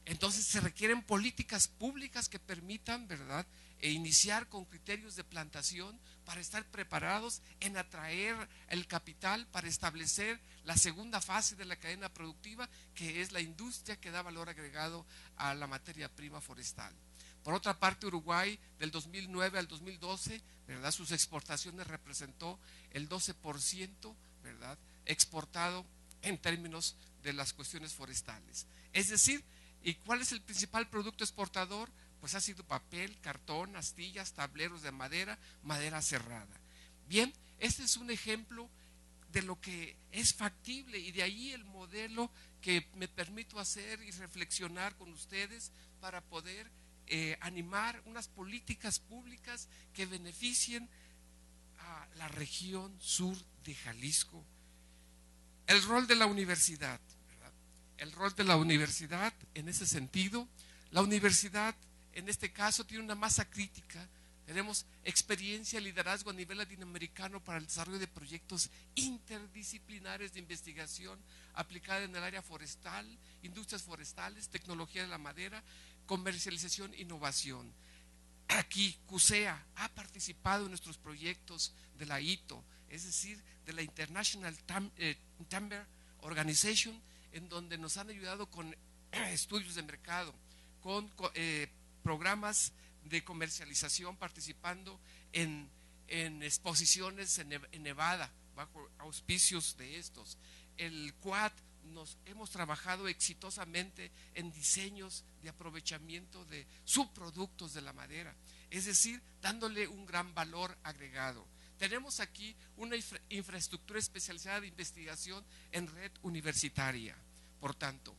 Entonces se requieren políticas públicas que permitan, ¿verdad?, iniciar con criterios de plantación para estar preparados en atraer el capital para establecer la segunda fase de la cadena productiva, que es la industria que da valor agregado a la materia prima forestal. Por otra parte, Uruguay del 2009 al 2012, ¿verdad?, sus exportaciones representó el 12%, ¿verdad?, exportado en términos de las cuestiones forestales. Es decir, ¿y cuál es el principal producto exportador? Pues ha sido papel, cartón, astillas, tableros de madera, madera cerrada. Bien, este es un ejemplo de lo que es factible, y de ahí el modelo que me permito hacer y reflexionar con ustedes para poder animar unas políticas públicas que beneficien a la región sur de Jalisco. El rol de la universidad, ¿verdad? El rol de la universidad en ese sentido, la universidad en este caso tiene una masa crítica. Tenemos experiencia y liderazgo a nivel latinoamericano para el desarrollo de proyectos interdisciplinares de investigación aplicada en el área forestal, industrias forestales, tecnología de la madera, comercialización, innovación. Aquí CUSEA ha participado en nuestros proyectos de la ITO, es decir, de la International Timber Organization, en donde nos han ayudado con estudios de mercado, con programas de comercialización, participando en exposiciones en Nevada, bajo auspicios de estos. El Quad, hemos trabajado exitosamente en diseños de aprovechamiento de subproductos de la madera, es decir, dándole un gran valor agregado. Tenemos aquí una infraestructura especializada de investigación en red universitaria. Por tanto,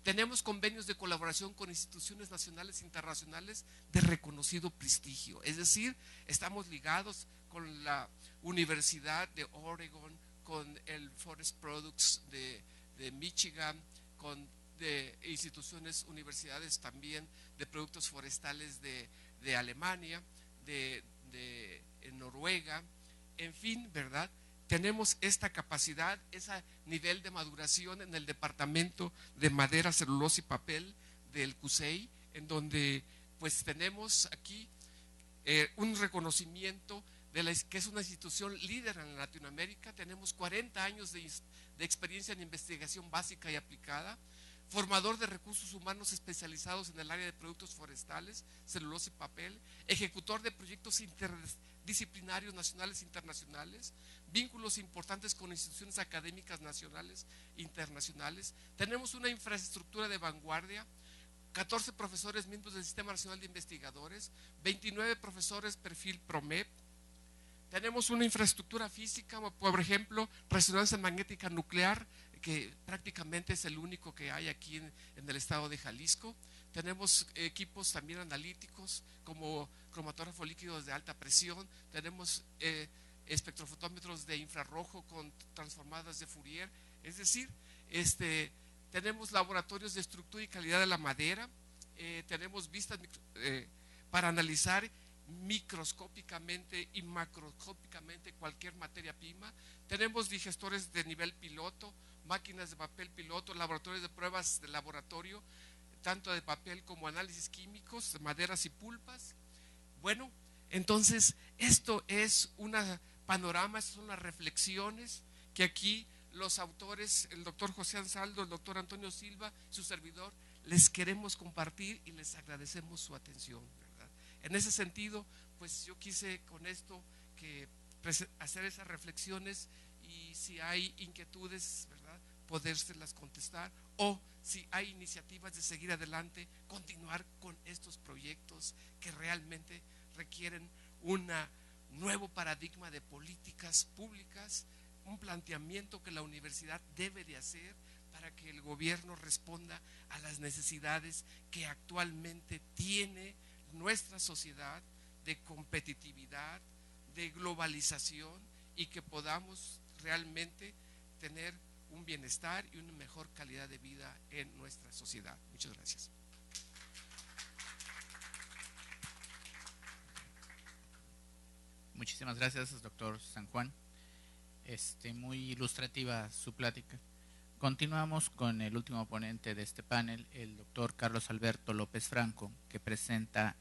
tenemos convenios de colaboración con instituciones nacionales e internacionales de reconocido prestigio, es decir, estamos ligados con la Universidad de Oregon, con el Forest Products de Michigan, con instituciones, universidades también de productos forestales de Alemania, de Noruega, en fin, ¿verdad? Tenemos esta capacidad, ese nivel de maduración en el departamento de madera, celulosa y papel del CUSEI, en donde pues tenemos aquí un reconocimiento que es una institución líder en Latinoamérica. Tenemos 40 años de experiencia en investigación básica y aplicada, formador de recursos humanos especializados en el área de productos forestales, celulosa y papel, ejecutor de proyectos interdisciplinarios nacionales e internacionales, vínculos importantes con instituciones académicas nacionales e internacionales. Tenemos una infraestructura de vanguardia, 14 profesores miembros del Sistema Nacional de Investigadores, 29 profesores perfil PROMEP. Tenemos una infraestructura física, por ejemplo, resonancia magnética nuclear, que prácticamente es el único que hay aquí en el estado de Jalisco. Tenemos equipos también analíticos como cromatógrafo líquidos de alta presión, tenemos espectrofotómetros de infrarrojo con transformadas de Fourier, es decir, tenemos laboratorios de estructura y calidad de la madera, tenemos vistas para analizar microscópicamente y macroscópicamente cualquier materia prima. Tenemos digestores de nivel piloto, máquinas de papel piloto, laboratorios de pruebas de laboratorio, tanto de papel como análisis químicos, de maderas y pulpas. Bueno, entonces esto es una panorama, estas son las reflexiones que aquí los autores, el doctor José Ansaldo, el doctor Antonio Silva, su servidor, les queremos compartir y les agradecemos su atención, ¿verdad? En ese sentido, pues yo quise con esto hacer esas reflexiones, y si hay inquietudes, ¿verdad?, podérselas contestar, o si hay iniciativas de seguir adelante, continuar con estos proyectos que realmente requieren un nuevo paradigma de políticas públicas, un planteamiento que la universidad debe de hacer para que el gobierno responda a las necesidades que actualmente tiene nuestra sociedad de competitividad, de globalización, y que podamos realmente tener un bienestar y una mejor calidad de vida en nuestra sociedad. Muchas gracias. Muchísimas gracias, doctor San Juan. Muy ilustrativa su plática. Continuamos con el último ponente de este panel, el doctor Carlos Alberto López Franco, que presenta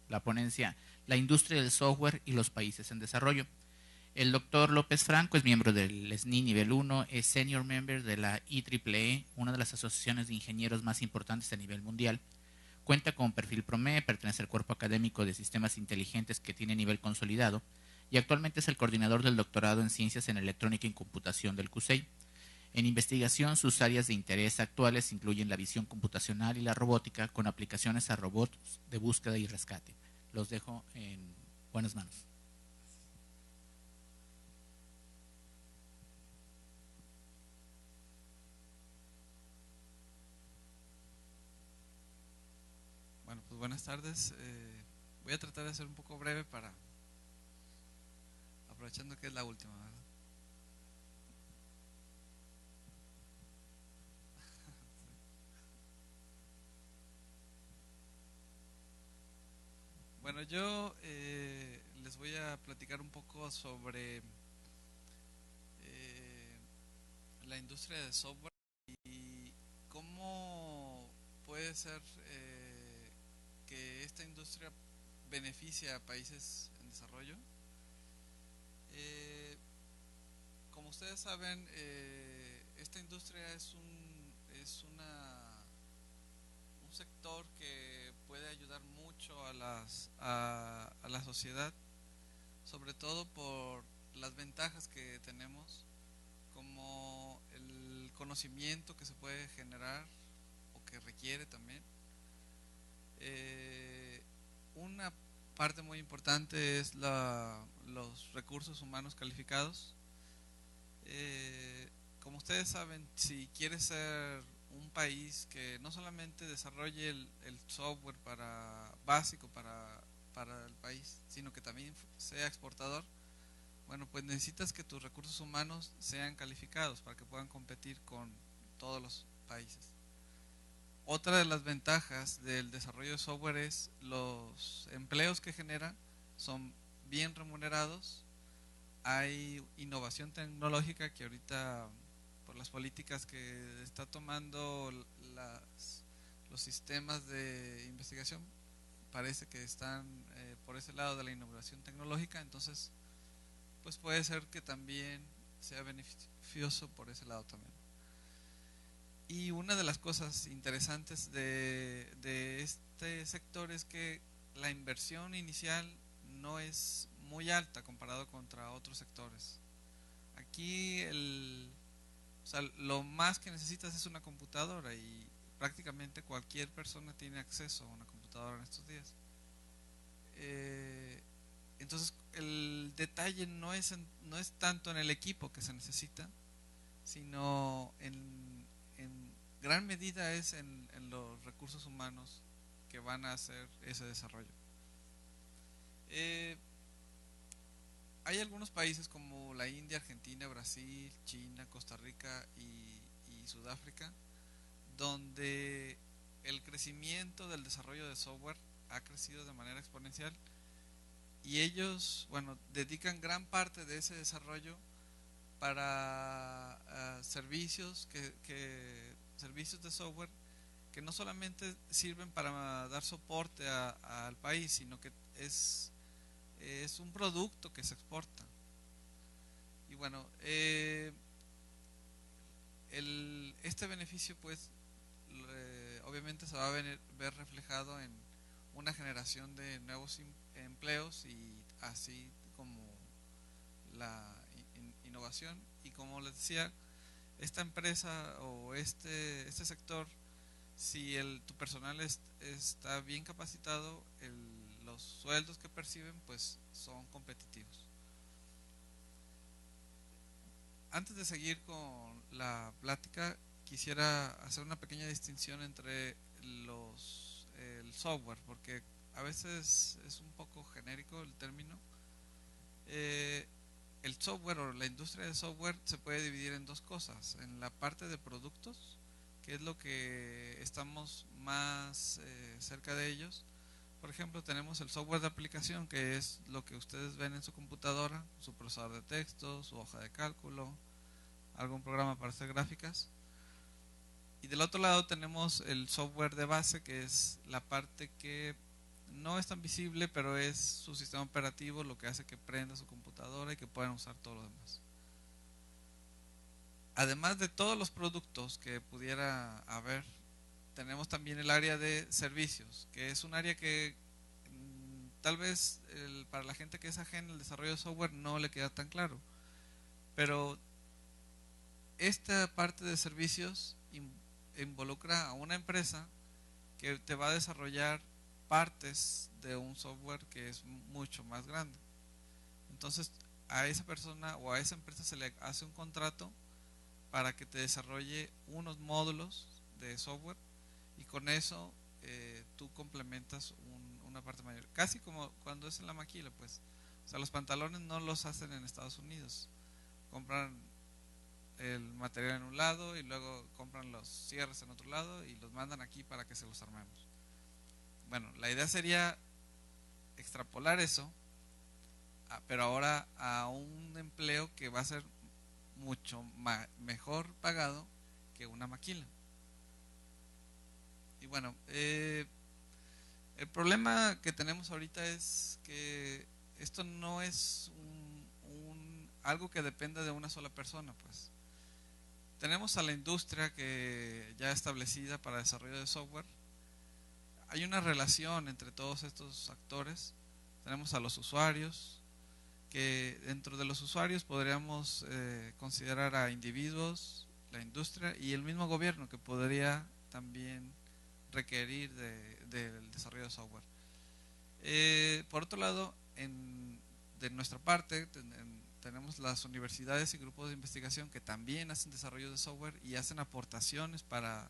la ponencia La industria del software y los países en desarrollo. El doctor López Franco es miembro del SNI Nivel 1, es Senior Member de la IEEE, una de las asociaciones de ingenieros más importantes a nivel mundial. Cuenta con perfil PROME, pertenece al cuerpo académico de sistemas inteligentes que tiene nivel consolidado, y actualmente es el coordinador del doctorado en Ciencias en Electrónica y Computación del CUSEI. En investigación, sus áreas de interés actuales incluyen la visión computacional y la robótica, con aplicaciones a robots de búsqueda y rescate. Los dejo en buenas manos. Pues buenas tardes. Voy a tratar de ser un poco breve para, aprovechando que es la última, ¿verdad? Bueno, yo les voy a platicar un poco sobre la industria de software y cómo puede ser que esta industria beneficia a países en desarrollo. Como ustedes saben, esta industria es un sector que puede ayudar mucho a la sociedad, sobre todo por las ventajas que tenemos, como el conocimiento que se puede generar o que requiere también. Una parte muy importante es los recursos humanos calificados. Como ustedes saben, si quiere ser un país que no solamente desarrolle el software básico para el país, sino que también sea exportador, bueno, pues necesitas que tus recursos humanos sean calificados para que puedan competir con todos los países. Otra de las ventajas del desarrollo de software es los empleos que genera son bien remunerados. Hay innovación tecnológica que ahorita, por las políticas que está tomando los sistemas de investigación, parece que están por ese lado de la innovación tecnológica. Entonces pues puede ser que también sea beneficioso por ese lado también. Y una de las cosas interesantes de este sector es que la inversión inicial no es muy alta comparado contra otros sectores. Aquí o sea, lo más que necesitas es una computadora y prácticamente cualquier persona tiene acceso a una computadora en estos días. Entonces el detalle no es tanto en el equipo que se necesita, sino en gran medida es en los recursos humanos que van a hacer ese desarrollo. Hay algunos países como la India, Argentina, Brasil, China, Costa Rica y Sudáfrica, donde el crecimiento del desarrollo de software ha crecido de manera exponencial y ellos, bueno, dedican gran parte de ese desarrollo para servicios servicios de software que no solamente sirven para dar soporte al país, sino que es un producto que se exporta. Y bueno, este beneficio pues obviamente se va a ver reflejado en una generación de nuevos empleos y así como la innovación. Y como les decía, esta empresa o este sector, si tu personal está bien capacitado, los sueldos que perciben pues son competitivos. Antes de seguir con la plática, quisiera hacer una pequeña distinción entre el software, porque a veces es un poco genérico el término. El software o la industria de software se puede dividir en dos cosas: en la parte de productos, que es lo que estamos más cerca de ellos. Por ejemplo, tenemos el software de aplicación, que es lo que ustedes ven en su computadora, su procesador de texto, su hoja de cálculo, algún programa para hacer gráficas. Y del otro lado tenemos el software de base, que es la parte que no es tan visible, pero es su sistema operativo, lo que hace que prenda su computadora y que puedan usar todo lo demás. Además de todos los productos que pudiera haber, tenemos también el área de servicios, que es un área que tal vez para la gente que es ajena al desarrollo de software no le queda tan claro. Pero esta parte de servicios involucra a una empresa que te va a desarrollar partes de un software que es mucho más grande. Entonces a esa persona o a esa empresa se le hace un contrato para que te desarrolle unos módulos de software, y con eso tú complementas una parte mayor. Casi como cuando es en la maquila, pues. O sea, los pantalones no los hacen en Estados Unidos. Compran el material en un lado y luego compran los cierres en otro lado y los mandan aquí para que se los armemos. Bueno, la idea sería extrapolar eso, pero ahora a un empleo que va a ser mucho mejor pagado que una maquila. Y bueno, el problema que tenemos ahorita es que esto no es algo que dependa de una sola persona, pues. Tenemos a la industria que ya establecida para desarrollo de software. Hay una relación entre todos estos actores. Tenemos a los usuarios, que dentro de los usuarios podríamos considerar a individuos, la industria y el mismo gobierno, que podría también requerir del desarrollo de software. Por otro lado, de nuestra parte, tenemos las universidades y grupos de investigación que también hacen desarrollo de software y hacen aportaciones para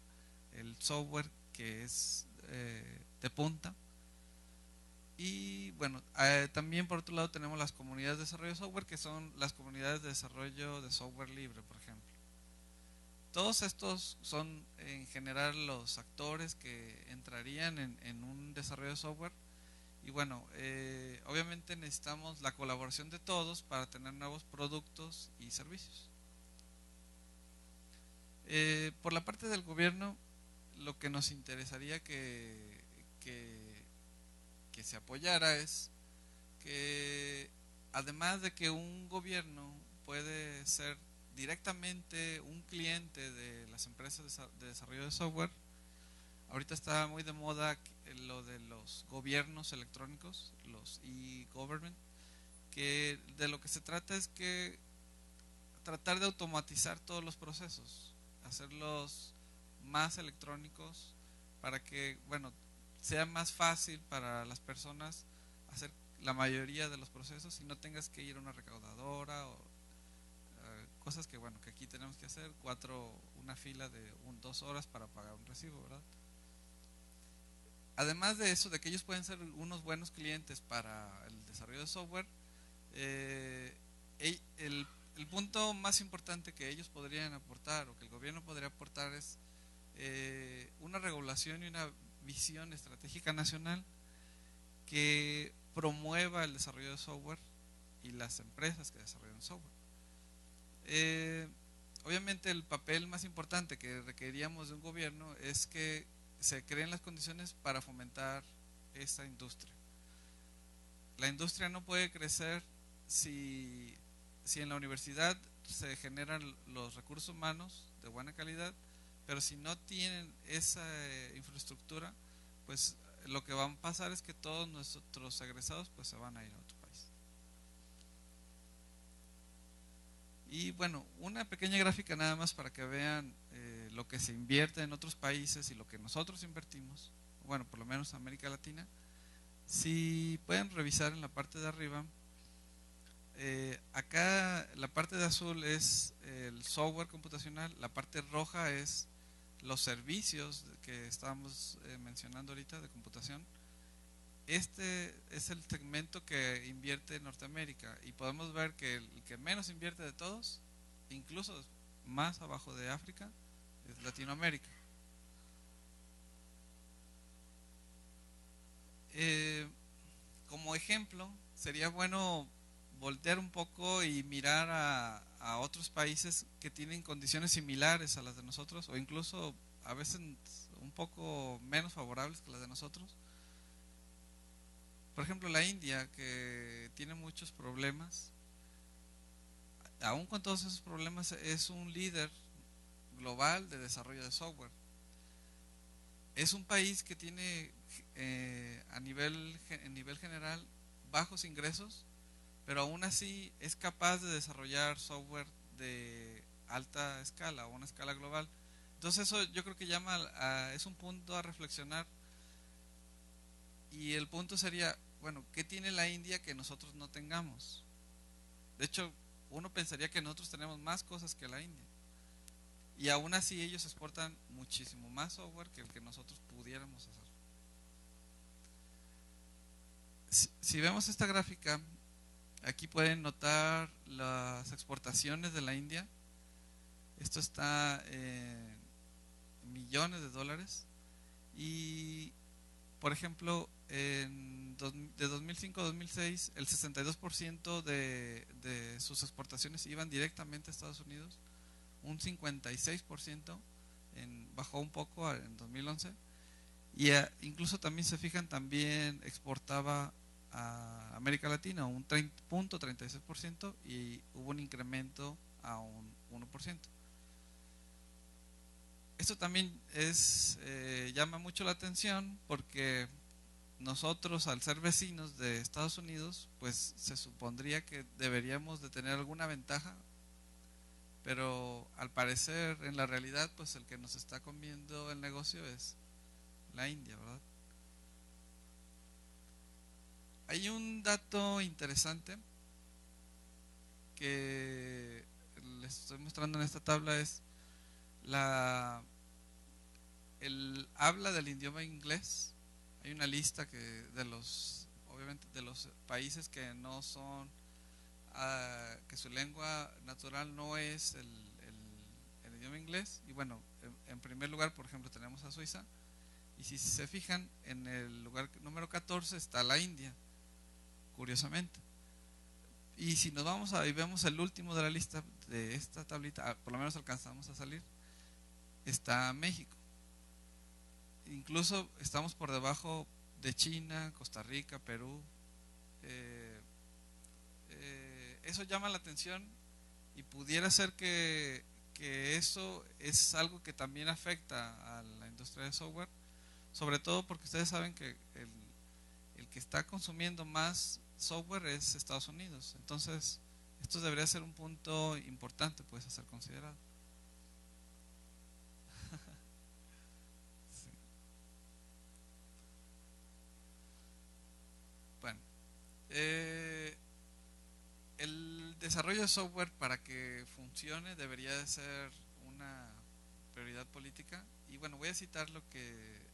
el software que es de punta. Y bueno, también por otro lado tenemos las comunidades de desarrollo de software, que son las comunidades de desarrollo de software libre, por ejemplo. Todos estos son en general los actores que entrarían en un desarrollo de software. Y bueno, obviamente necesitamos la colaboración de todos para tener nuevos productos y servicios. Por la parte del gobierno, lo que nos interesaría que se apoyara es que, además de que un gobierno puede ser directamente un cliente de las empresas de desarrollo de software, ahorita está muy de moda lo de los gobiernos electrónicos, los e-government, que de lo que se trata es que tratar de automatizar todos los procesos, hacerlos más electrónicos para que, bueno, sea más fácil para las personas hacer la mayoría de los procesos y no tengas que ir a una recaudadora o cosas que, bueno, que aquí tenemos que hacer, una fila de 2 horas para pagar un recibo, ¿verdad? Además de eso, de que ellos pueden ser unos buenos clientes para el desarrollo de software, el punto más importante que ellos podrían aportar o que el gobierno podría aportar es una regulación y una visión estratégica nacional que promueva el desarrollo de software y las empresas que desarrollan software. Obviamente el papel más importante que requeríamos de un gobierno es que se creen las condiciones para fomentar esta industria. La industria no puede crecer si en la universidad se generan los recursos humanos de buena calidad, pero si no tienen esa infraestructura, pues lo que va a pasar es que todos nuestros egresados pues se van a ir a otro país. Y bueno, una pequeña gráfica nada más para que vean lo que se invierte en otros países y lo que nosotros invertimos, bueno, por lo menos América Latina. Si pueden revisar en la parte de arriba, acá la parte de azul es el software computacional, la parte roja es los servicios que estábamos mencionando ahorita de computación. Este es el segmento que invierte Norteamérica y podemos ver que el que menos invierte de todos, incluso más abajo de África, es Latinoamérica. Como ejemplo, sería bueno voltear un poco y mirar a otros países que tienen condiciones similares a las de nosotros, o incluso a veces un poco menos favorables que las de nosotros. Por ejemplo, la India, que tiene muchos problemas, aún con todos esos problemas es un líder global de desarrollo de software. Es un país que tiene en nivel general bajos ingresos, pero aún así es capaz de desarrollar software de alta escala o una escala global. Entonces eso yo creo que es un punto a reflexionar. Y el punto sería, bueno, ¿qué tiene la India que nosotros no tengamos? De hecho, uno pensaría que nosotros tenemos más cosas que la India. Y aún así ellos exportan muchísimo más software que el que nosotros pudiéramos hacer. si vemos esta gráfica, aquí pueden notar las exportaciones de la India. Esto está en millones de dólares. Y, por ejemplo, de 2005 a 2006, el 62% de sus exportaciones iban directamente a Estados Unidos, un 56% bajó un poco en 2011. Y incluso también se fijan, también exportaba a América Latina un 30.36% y hubo un incremento a un 1%. Esto también llama mucho la atención porque nosotros, al ser vecinos de Estados Unidos, pues se supondría que deberíamos de tener alguna ventaja, pero al parecer en la realidad pues el que nos está comiendo el negocio es la India, ¿verdad? Hay un dato interesante que les estoy mostrando en esta tabla, es el habla del idioma inglés. Hay una lista obviamente de los países que no son, que su lengua natural no es el idioma inglés. Y bueno, en primer lugar, por ejemplo, tenemos a Suiza. Y si se fijan, en el lugar número 14 está la India, curiosamente. Y si nos vamos y vemos el último de la lista de esta tablita, por lo menos alcanzamos a salir, está México. Incluso estamos por debajo de China, Costa Rica, Perú. Eso llama la atención y pudiera ser que eso es algo que también afecta a la industria de software, sobre todo porque ustedes saben que el que está consumiendo más software es Estados Unidos. Entonces, esto debería ser un punto importante pues a ser considerado. Sí. Bueno, el desarrollo de software, para que funcione, debería de ser una prioridad política. Y bueno, voy a citar lo que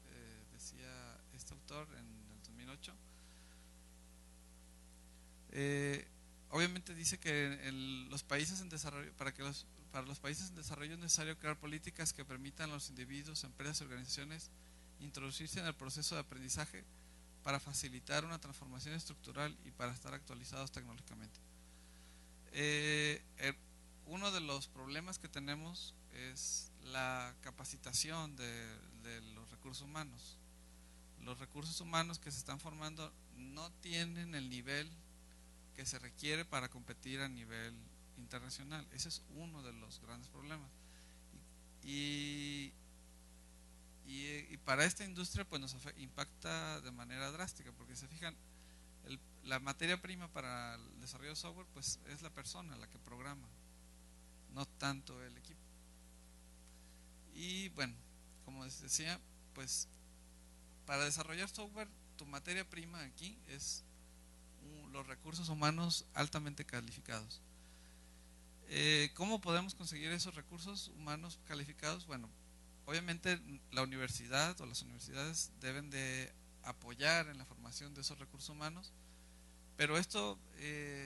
decía este autor en el 2008. Obviamente dice que en los países en desarrollo, para los países en desarrollo es necesario crear políticas que permitan a los individuos, empresas y organizaciones introducirse en el proceso de aprendizaje para facilitar una transformación estructural y para estar actualizados tecnológicamente. Uno de los problemas que tenemos es la capacitación de los recursos humanos. Los recursos humanos que se están formando no tienen el nivel que se requiere para competir a nivel internacional. Ese es uno de los grandes problemas. Y para esta industria pues nos impacta de manera drástica, porque se fijan, la materia prima para el desarrollo de software pues es la persona la que programa, no tanto el equipo. Y bueno, como les decía, pues para desarrollar software, tu materia prima aquí es los recursos humanos altamente calificados. ¿Cómo podemos conseguir esos recursos humanos calificados? Bueno, obviamente la universidad o las universidades deben de apoyar en la formación de esos recursos humanos, pero esto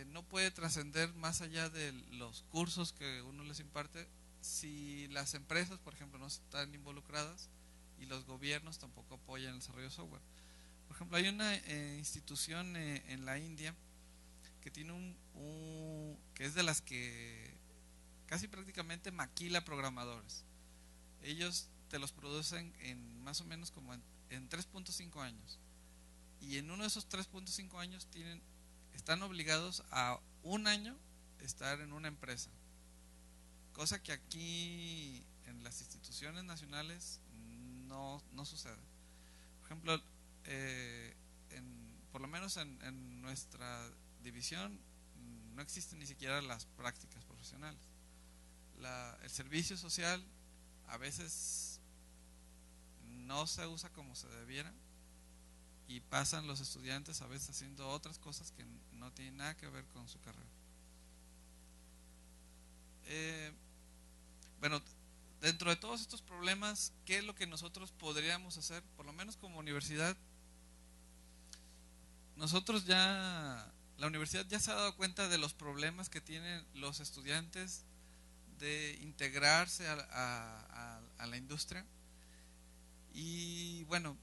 no puede trascender más allá de los cursos que uno les imparte si las empresas, por ejemplo, no están involucradas y los gobiernos tampoco apoyan el desarrollo de software. Por ejemplo, hay una institución en la India que tiene que es de las que casi prácticamente maquila programadores. Ellos te los producen en más o menos como en 3.5 años. Y en uno de esos 3.5 años están obligados a un año estar en una empresa. Cosa que aquí en las instituciones nacionales no sucede. Por ejemplo, por lo menos en nuestra división no existen ni siquiera las prácticas profesionales. El servicio social a veces no se usa como se debiera y pasan los estudiantes a veces haciendo otras cosas que no tienen nada que ver con su carrera. Bueno, dentro de todos estos problemas, ¿qué es lo que nosotros podríamos hacer, por lo menos como universidad? nosotros ya, la universidad ya se ha dado cuenta de los problemas que tienen los estudiantes de integrarse a la industria. Y bueno,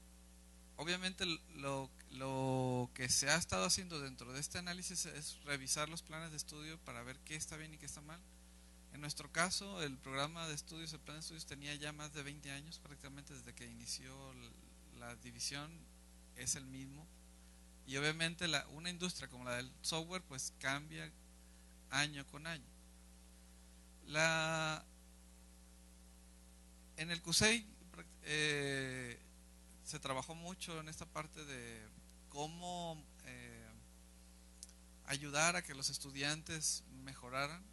obviamente lo que se ha estado haciendo dentro de este análisis es revisar los planes de estudio para ver qué está bien y qué está mal. En nuestro caso, el programa de estudios, el plan de estudios tenía ya más de 20 años, prácticamente desde que inició la división es el mismo. Y obviamente una industria como la del software pues cambia año con año. En el CUSEI se trabajó mucho en esta parte de cómo ayudar a que los estudiantes mejoraran,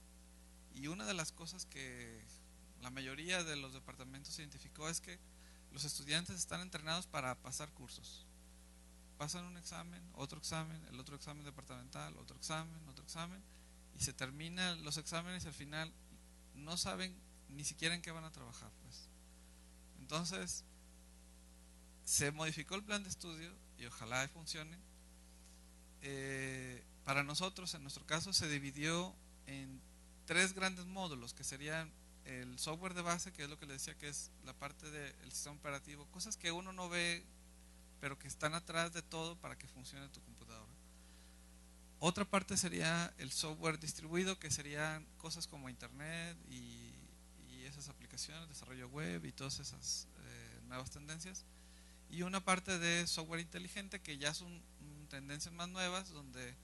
y una de las cosas que la mayoría de los departamentos identificó es que los estudiantes están entrenados para pasar cursos. Pasan un examen, el otro examen departamental, otro examen, y se terminan los exámenes y al final no saben ni siquiera en qué van a trabajar, pues. Entonces se modificó el plan de estudio y ojalá funcione. Para nosotros, en nuestro caso, se dividió en 3 grandes módulos, que serían el software de base, que es lo que les decía, que es la parte del sistema operativo, cosas que uno no ve pero que están atrás de todo para que funcione tu computadora. Otra parte sería el software distribuido, que serían cosas como internet y esas aplicaciones, desarrollo web y todas esas nuevas tendencias. Y una parte de software inteligente, que ya son tendencias más nuevas, donde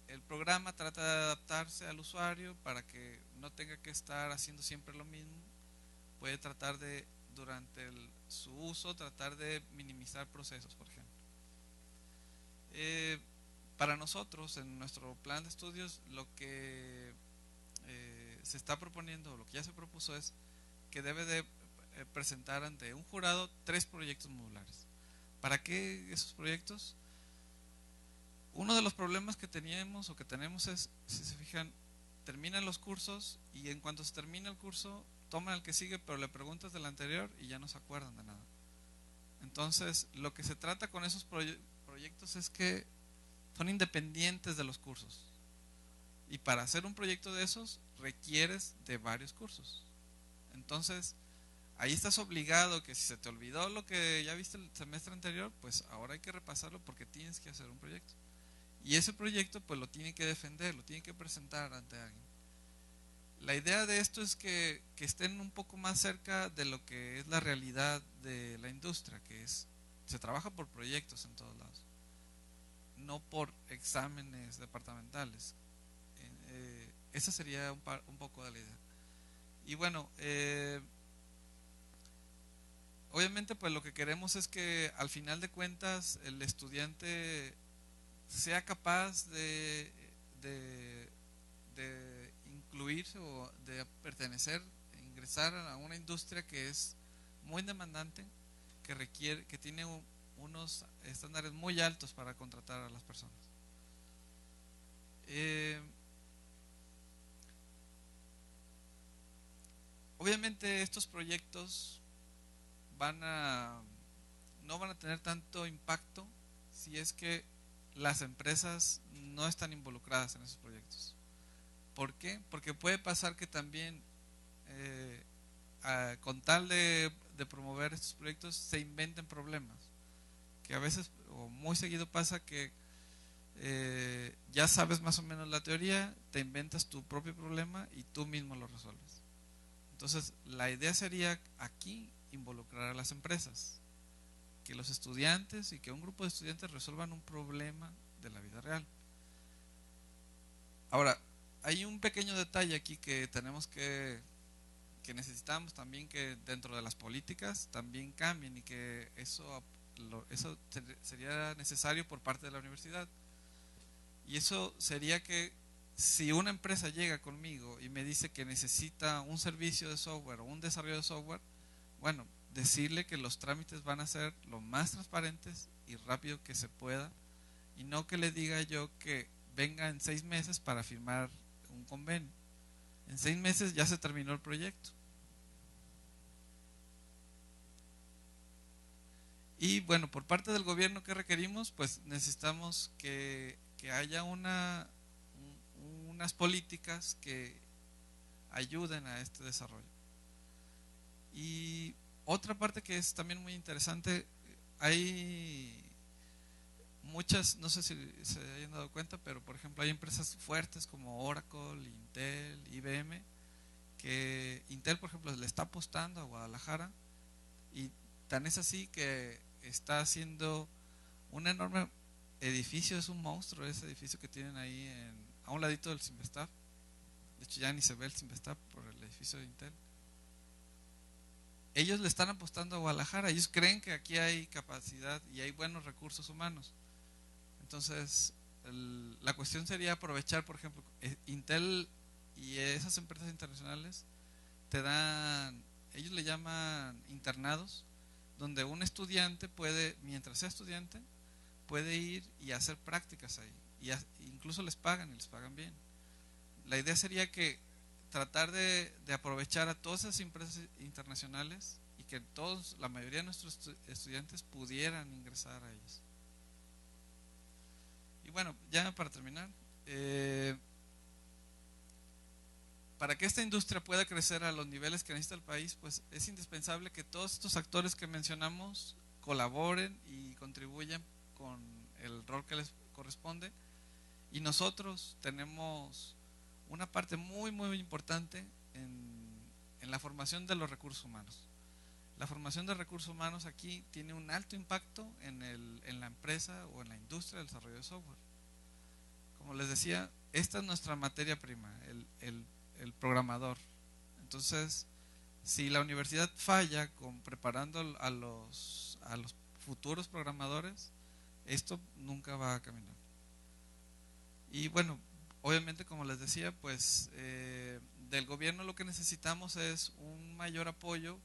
el programa trata de adaptarse al usuario para que no tenga que estar haciendo siempre lo mismo. Puede tratar de, durante su uso, tratar de minimizar procesos, por ejemplo. Para nosotros, en nuestro plan de estudios, lo que se está proponiendo, lo que ya se propuso, es que debe de presentar ante un jurado 3 proyectos modulares. ¿Para qué esos proyectos? Uno de los problemas que teníamos o que tenemos es, si se fijan, terminan los cursos y en cuanto se termina el curso toman el que sigue, pero le preguntas del anterior y ya no se acuerdan de nada. Entonces, lo que se trata con esos proyectos es que son independientes de los cursos. Y para hacer un proyecto de esos requieres de varios cursos. Entonces, ahí estás obligado que si se te olvidó lo que ya viste el semestre anterior, pues ahora hay que repasarlo porque tienes que hacer un proyecto. Y ese proyecto pues lo tienen que defender, lo tienen que presentar ante alguien. La idea de esto es que estén un poco más cerca de lo que es la realidad de la industria, que es, se trabaja por proyectos en todos lados, no por exámenes departamentales. Esa sería un poco de la idea. Y bueno, obviamente pues lo que queremos es que al final de cuentas el estudiante sea capaz de incluirse o de pertenecer, ingresar a una industria que es muy demandante, que requiere, que tiene unos estándares muy altos para contratar a las personas. Obviamente estos proyectos no van a tener tanto impacto si es que las empresas no están involucradas en esos proyectos. ¿Por qué? Porque puede pasar que también con tal de promover estos proyectos se inventen problemas, que a veces o muy seguido pasa que ya sabes más o menos la teoría, te inventas tu propio problema y tú mismo lo resuelves. Entonces la idea sería aquí involucrar a las empresas, que los estudiantes y que un grupo de estudiantes resuelvan un problema de la vida real. Ahora, hay un pequeño detalle aquí que tenemos que necesitamos también que dentro de las políticas también cambien, y que eso sería necesario por parte de la universidad. Y eso sería que si una empresa llega conmigo y me dice que necesita un servicio de software o un desarrollo de software, bueno, decirle que los trámites van a ser lo más transparentes y rápido que se pueda, y no que le diga yo que venga en 6 meses para firmar un convenio. En 6 meses ya se terminó el proyecto. Y bueno, por parte del gobierno, ¿qué requerimos? Pues necesitamos que haya unas políticas que ayuden a este desarrollo. Y otra parte que es también muy interesante, hay muchas, no sé si se hayan dado cuenta, pero por ejemplo hay empresas fuertes como Oracle, Intel, IBM, que Intel por ejemplo le está apostando a Guadalajara, y tan es así que está haciendo un enorme edificio, es un monstruo ese edificio que tienen ahí a un ladito del Cinvestav. De hecho ya ni se ve el Cinvestav por el edificio de Intel. Ellos le están apostando a Guadalajara, ellos creen que aquí hay capacidad y hay buenos recursos humanos. Entonces la cuestión sería aprovechar, por ejemplo, Intel y esas empresas internacionales te dan, ellos le llaman internados, donde un estudiante puede, mientras sea estudiante, puede ir y hacer prácticas ahí, y incluso les pagan y les pagan bien. La idea sería que tratar de aprovechar a todas esas empresas internacionales y que todos, la mayoría de nuestros estudiantes pudieran ingresar a ellos. Y bueno, ya para terminar, para que esta industria pueda crecer a los niveles que necesita el país, pues es indispensable que todos estos actores que mencionamos colaboren y contribuyan con el rol que les corresponde. Y nosotros tenemos una parte muy muy importante en la formación de los recursos humanos. La formación de recursos humanos aquí tiene un alto impacto en la empresa o en la industria del desarrollo de software. Como les decía, esta es nuestra materia prima, el programador. Entonces, si la universidad falla con preparando a los futuros programadores, esto nunca va a caminar. Y bueno, obviamente, como les decía, pues del gobierno lo que necesitamos es un mayor apoyo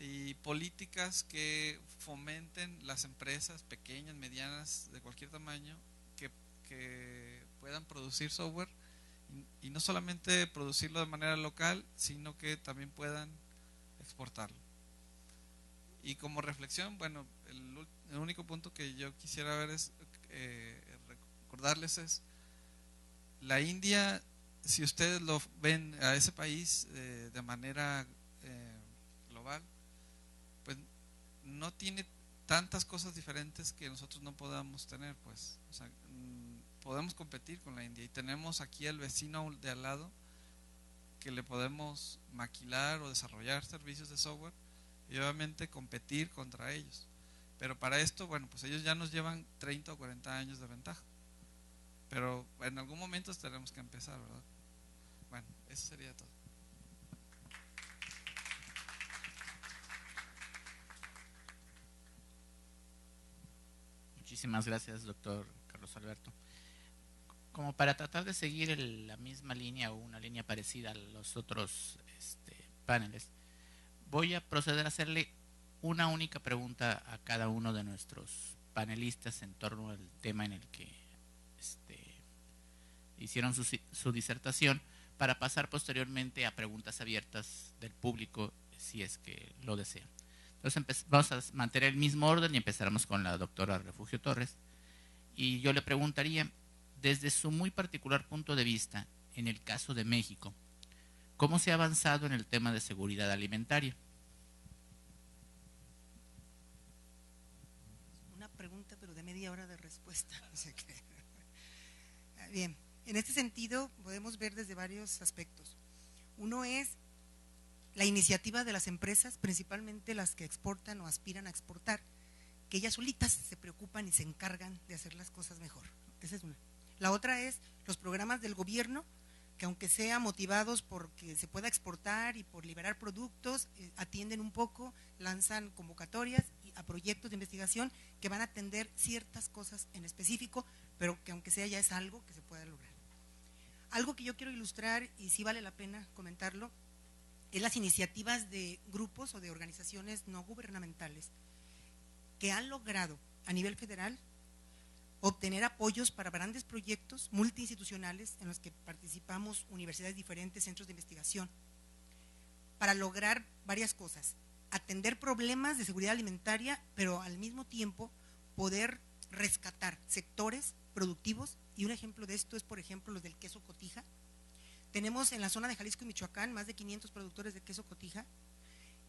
y políticas que fomenten las empresas pequeñas, medianas, de cualquier tamaño, que puedan producir software, y no solamente producirlo de manera local, sino que también puedan exportarlo. Y como reflexión, bueno, el único punto que yo quisiera ver es recordarles es la India. Si ustedes lo ven a ese país de manera global, pues no tiene tantas cosas diferentes que nosotros no podamos tener, pues, o sea, podemos competir con la India, y tenemos aquí al vecino de al lado que le podemos maquilar o desarrollar servicios de software y obviamente competir contra ellos. Pero para esto, bueno, pues ellos ya nos llevan 30 o 40 años de ventaja, pero en algún momento tenemos que empezar, ¿verdad? Bueno, eso sería todo. Muchísimas gracias, doctor Carlos Alberto. Como para tratar de seguir la misma línea o una línea parecida a los otros paneles, voy a proceder a hacerle una única pregunta a cada uno de nuestros panelistas en torno al tema en el que hicieron su disertación, para pasar posteriormente a preguntas abiertas del público, si es que lo desean. Entonces vamos a mantener el mismo orden y empezaremos con la doctora Refugio Torres. Y yo le preguntaría, desde su muy particular punto de vista, en el caso de México, ¿cómo se ha avanzado en el tema de seguridad alimentaria? Una pregunta, pero de media hora de respuesta. Bien, en este sentido podemos ver desde varios aspectos. Uno es la iniciativa de las empresas, principalmente las que exportan o aspiran a exportar, que ellas solitas se preocupan y se encargan de hacer las cosas mejor. Esa es una. La otra es los programas del gobierno, que aunque sean motivados porque se pueda exportar y por liberar productos, atienden un poco, lanzan convocatorias a proyectos de investigación que van a atender ciertas cosas en específico, pero que aunque sea ya es algo que se pueda lograr. Algo que yo quiero ilustrar, y sí vale la pena comentarlo, es las iniciativas de grupos o de organizaciones no gubernamentales que han logrado a nivel federal obtener apoyos para grandes proyectos multiinstitucionales en los que participamos universidades diferentes, centros de investigación, para lograr varias cosas. atender problemas de seguridad alimentaria, pero al mismo tiempo poder rescatar sectores productivos, y un ejemplo de esto es, por ejemplo, los del queso cotija. Tenemos en la zona de Jalisco y Michoacán más de 500 productores de queso cotija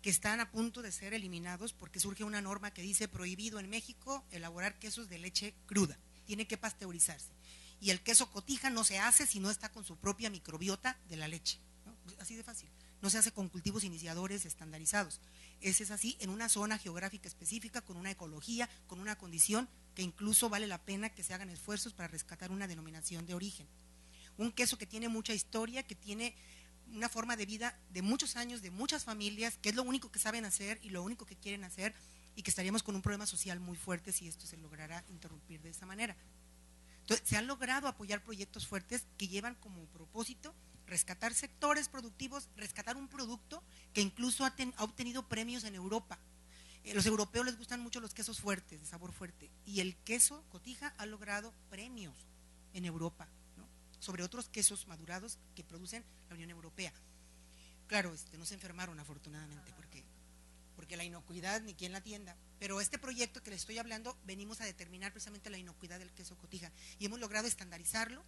que están a punto de ser eliminados porque surge una norma que dice prohibido en México elaborar quesos de leche cruda, tiene que pasteurizarse. Y el queso cotija no se hace si no está con su propia microbiota de la leche, ¿no? Así de fácil. No se hace con cultivos iniciadores estandarizados. Ese es así en una zona geográfica específica, con una ecología, con una condición que incluso vale la pena que se hagan esfuerzos para rescatar una denominación de origen. Un queso que tiene mucha historia, que tiene una forma de vida de muchos años, de muchas familias, que es lo único que saben hacer y lo único que quieren hacer, y que estaríamos con un problema social muy fuerte si esto se lograra interrumpir de esa manera. Entonces, se han logrado apoyar proyectos fuertes que llevan como propósito rescatar sectores productivos, rescatar un producto que incluso ha obtenido premios en Europa. Los europeos les gustan mucho los quesos fuertes, de sabor fuerte, y el queso cotija ha logrado premios en Europa, ¿no? Sobre otros quesos madurados que producen la Unión Europea. Claro, no se enfermaron afortunadamente, porque la inocuidad ni quien la atienda, pero este proyecto que les estoy hablando, venimos a determinar precisamente la inocuidad del queso cotija, y hemos logrado estandarizarlo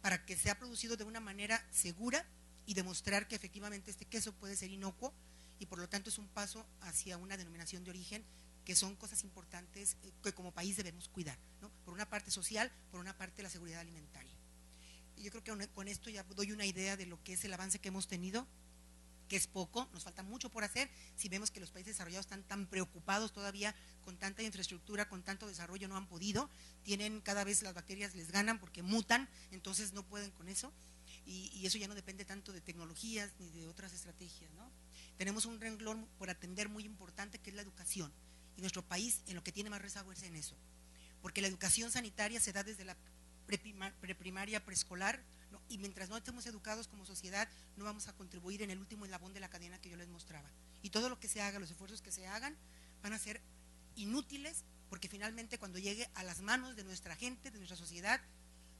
para que sea producido de una manera segura y demostrar que efectivamente este queso puede ser inocuo, y por lo tanto es un paso hacia una denominación de origen, que son cosas importantes que como país debemos cuidar, ¿no? Por una parte social, por una parte la seguridad alimentaria. Y yo creo que con esto ya doy una idea de lo que es el avance que hemos tenido, que es poco, nos falta mucho por hacer. Si vemos que los países desarrollados están tan preocupados todavía con tanta infraestructura, con tanto desarrollo, no han podido, tienen cada vez las bacterias les ganan porque mutan, entonces no pueden con eso, y eso ya no depende tanto de tecnologías ni de otras estrategias, ¿no? Tenemos un renglón por atender muy importante, que es la educación, y nuestro país en lo que tiene más rezago es en eso, porque la educación sanitaria se da desde la preprimaria, preescolar, ¿no? Y mientras no estemos educados como sociedad, no vamos a contribuir en el último eslabón de la cadena que yo les mostraba. Y todo lo que se haga, los esfuerzos que se hagan, van a ser inútiles, porque finalmente cuando llegue a las manos de nuestra gente, de nuestra sociedad,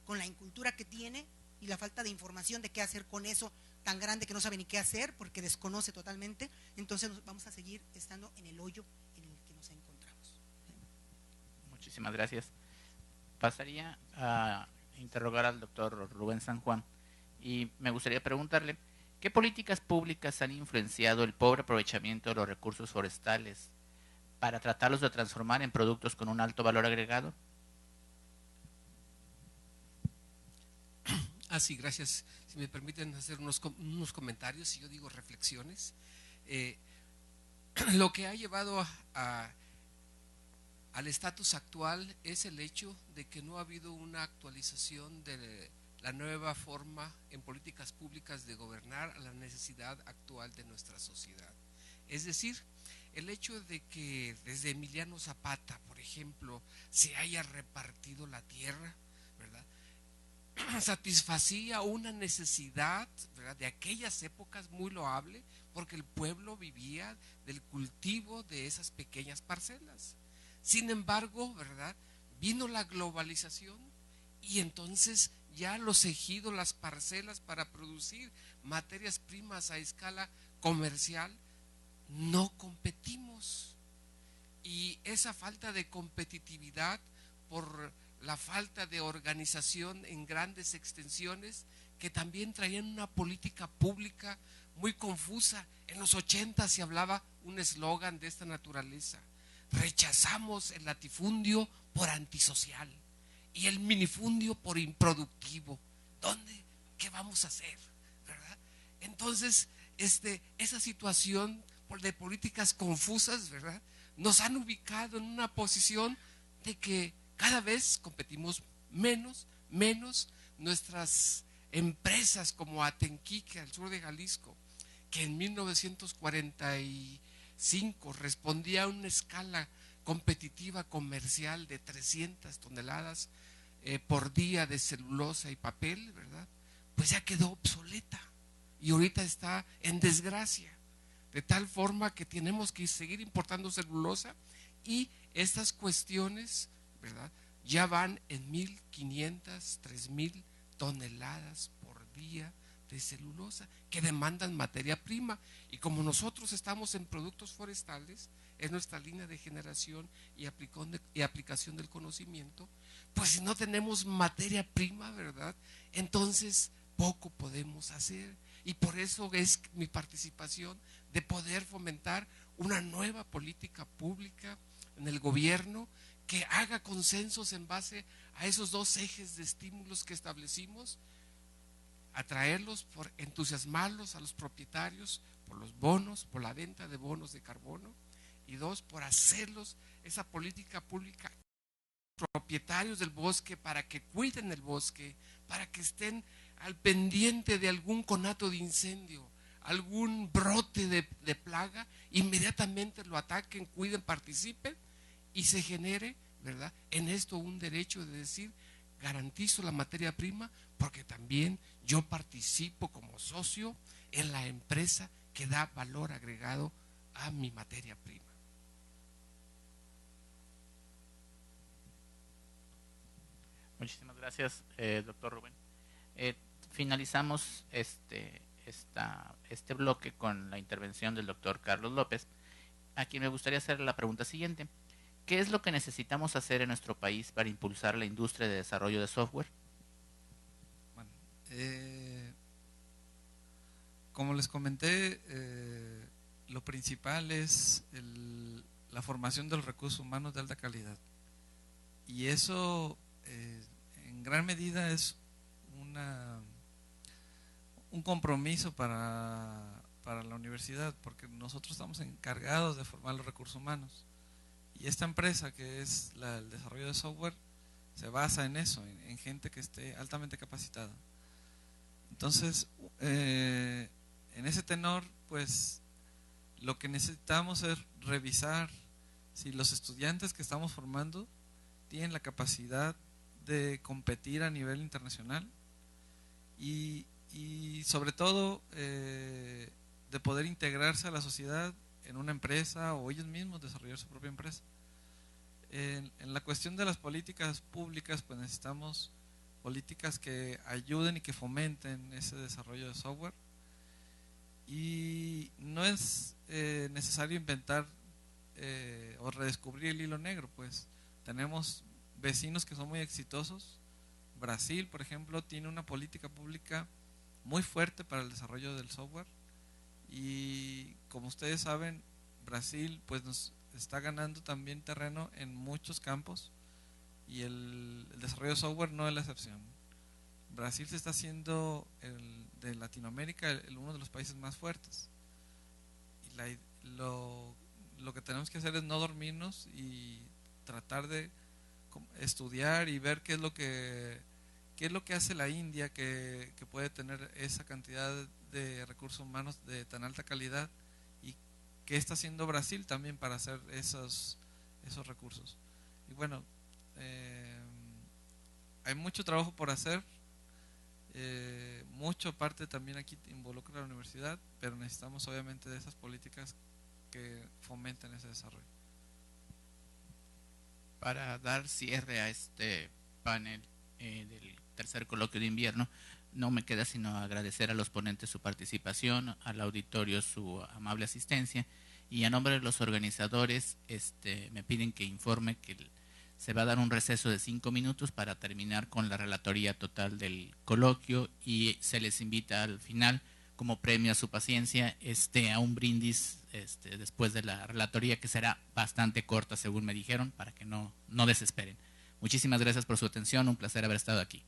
con la incultura que tiene y la falta de información de qué hacer con eso tan grande que no sabe ni qué hacer porque desconoce totalmente, entonces vamos a seguir estando en el hoyo en el que nos encontramos. Muchísimas gracias. Pasaría a interrogar al doctor Rubén San Juan, y me gustaría preguntarle, ¿qué políticas públicas han influenciado el pobre aprovechamiento de los recursos forestales para tratarlos de transformar en productos con un alto valor agregado? Sí, gracias. Si me permiten hacer unos comentarios, si yo digo reflexiones. Lo que ha llevado al estatus actual es el hecho de que no ha habido una actualización de la nueva forma en políticas públicas de gobernar a la necesidad actual de nuestra sociedad. Es decir, el hecho de que desde Emiliano Zapata, por ejemplo, se haya repartido la tierra, ¿verdad?, satisfacía una necesidad, ¿verdad?, de aquellas épocas muy loable, porque el pueblo vivía del cultivo de esas pequeñas parcelas. Sin embargo, ¿verdad?, vino la globalización y entonces ya los ejidos, las parcelas para producir materias primas a escala comercial, no competimos. Y esa falta de competitividad por la falta de organización en grandes extensiones, que también traían una política pública muy confusa. En los 80 se hablaba un eslogan de esta naturaleza: rechazamos el latifundio por antisocial y el minifundio por improductivo. ¿Dónde? ¿Qué vamos a hacer? ¿Verdad? Entonces, esa situación de políticas confusas, ¿verdad?, nos han ubicado en una posición de que cada vez competimos menos. Nuestras empresas como Atenquique, al sur de Jalisco, que en 1945 respondía a una escala competitiva comercial de 300 toneladas por día de celulosa y papel, ¿verdad?, pues ya quedó obsoleta y ahorita está en desgracia, de tal forma que tenemos que seguir importando celulosa, y estas cuestiones, ¿verdad?, ya van en 1.500, 3.000 toneladas por día de celulosa, que demandan materia prima. Y como nosotros estamos en productos forestales, es nuestra línea de generación y aplicación del conocimiento, pues si no tenemos materia prima, ¿verdad? Entonces poco podemos hacer. Y por eso es mi participación de poder fomentar una nueva política pública en el gobierno que haga consensos en base a esos dos ejes de estímulos que establecimos: atraerlos, por entusiasmarlos a los propietarios por los bonos, por la venta de bonos de carbono, y dos, por hacerlos esa política pública, propietarios del bosque, para que cuiden el bosque, para que estén al pendiente de algún conato de incendio, algún brote de plaga, inmediatamente lo ataquen, cuiden, participen, y se genere, ¿verdad?, en esto un derecho de decir: garantizo la materia prima porque también yo participo como socio en la empresa que da valor agregado a mi materia prima. Muchísimas gracias, doctor Rubén. Finalizamos este bloque con la intervención del doctor Carlos López, a quien me gustaría hacer la pregunta siguiente. ¿Qué es lo que necesitamos hacer en nuestro país para impulsar la industria de desarrollo de software? Bueno, como les comenté, lo principal es la formación de los recursos humanos de alta calidad. Y eso en gran medida es un compromiso para la universidad, porque nosotros estamos encargados de formar los recursos humanos. Y esta empresa, que es el desarrollo de software, se basa en eso, en gente que esté altamente capacitada. Entonces, en ese tenor, pues lo que necesitamos es revisar si los estudiantes que estamos formando tienen la capacidad de competir a nivel internacional y sobre todo de poder integrarse a la sociedad en una empresa, o ellos mismos desarrollar su propia empresa. En la cuestión de las políticas públicas, pues necesitamos políticas que ayuden y que fomenten ese desarrollo de software, y no es necesario inventar o redescubrir el hilo negro. Pues tenemos vecinos que son muy exitosos. Brasil, por ejemplo, tiene una política pública muy fuerte para el desarrollo del software, y como ustedes saben, Brasil pues nos está ganando también terreno en muchos campos, y el desarrollo de software no es la excepción. Brasil se está haciendo de Latinoamérica uno de los países más fuertes, y lo que tenemos que hacer es no dormirnos y tratar de estudiar y ver qué es lo que hace la India, que puede tener esa cantidad de recursos humanos de tan alta calidad, y qué está haciendo Brasil también para hacer esos recursos. Y bueno, hay mucho trabajo por hacer, mucho parte también aquí involucra a la universidad, pero necesitamos obviamente de esas políticas que fomenten ese desarrollo. Para dar cierre a este panel del tercer coloquio de invierno, no me queda sino agradecer a los ponentes su participación, al auditorio su amable asistencia, y a nombre de los organizadores me piden que informe que se va a dar un receso de 5 minutos para terminar con la relatoría total del coloquio, y se les invita al final, como premio a su paciencia, a un brindis después de la relatoría, que será bastante corta según me dijeron, para que no desesperen. Muchísimas gracias por su atención, un placer haber estado aquí.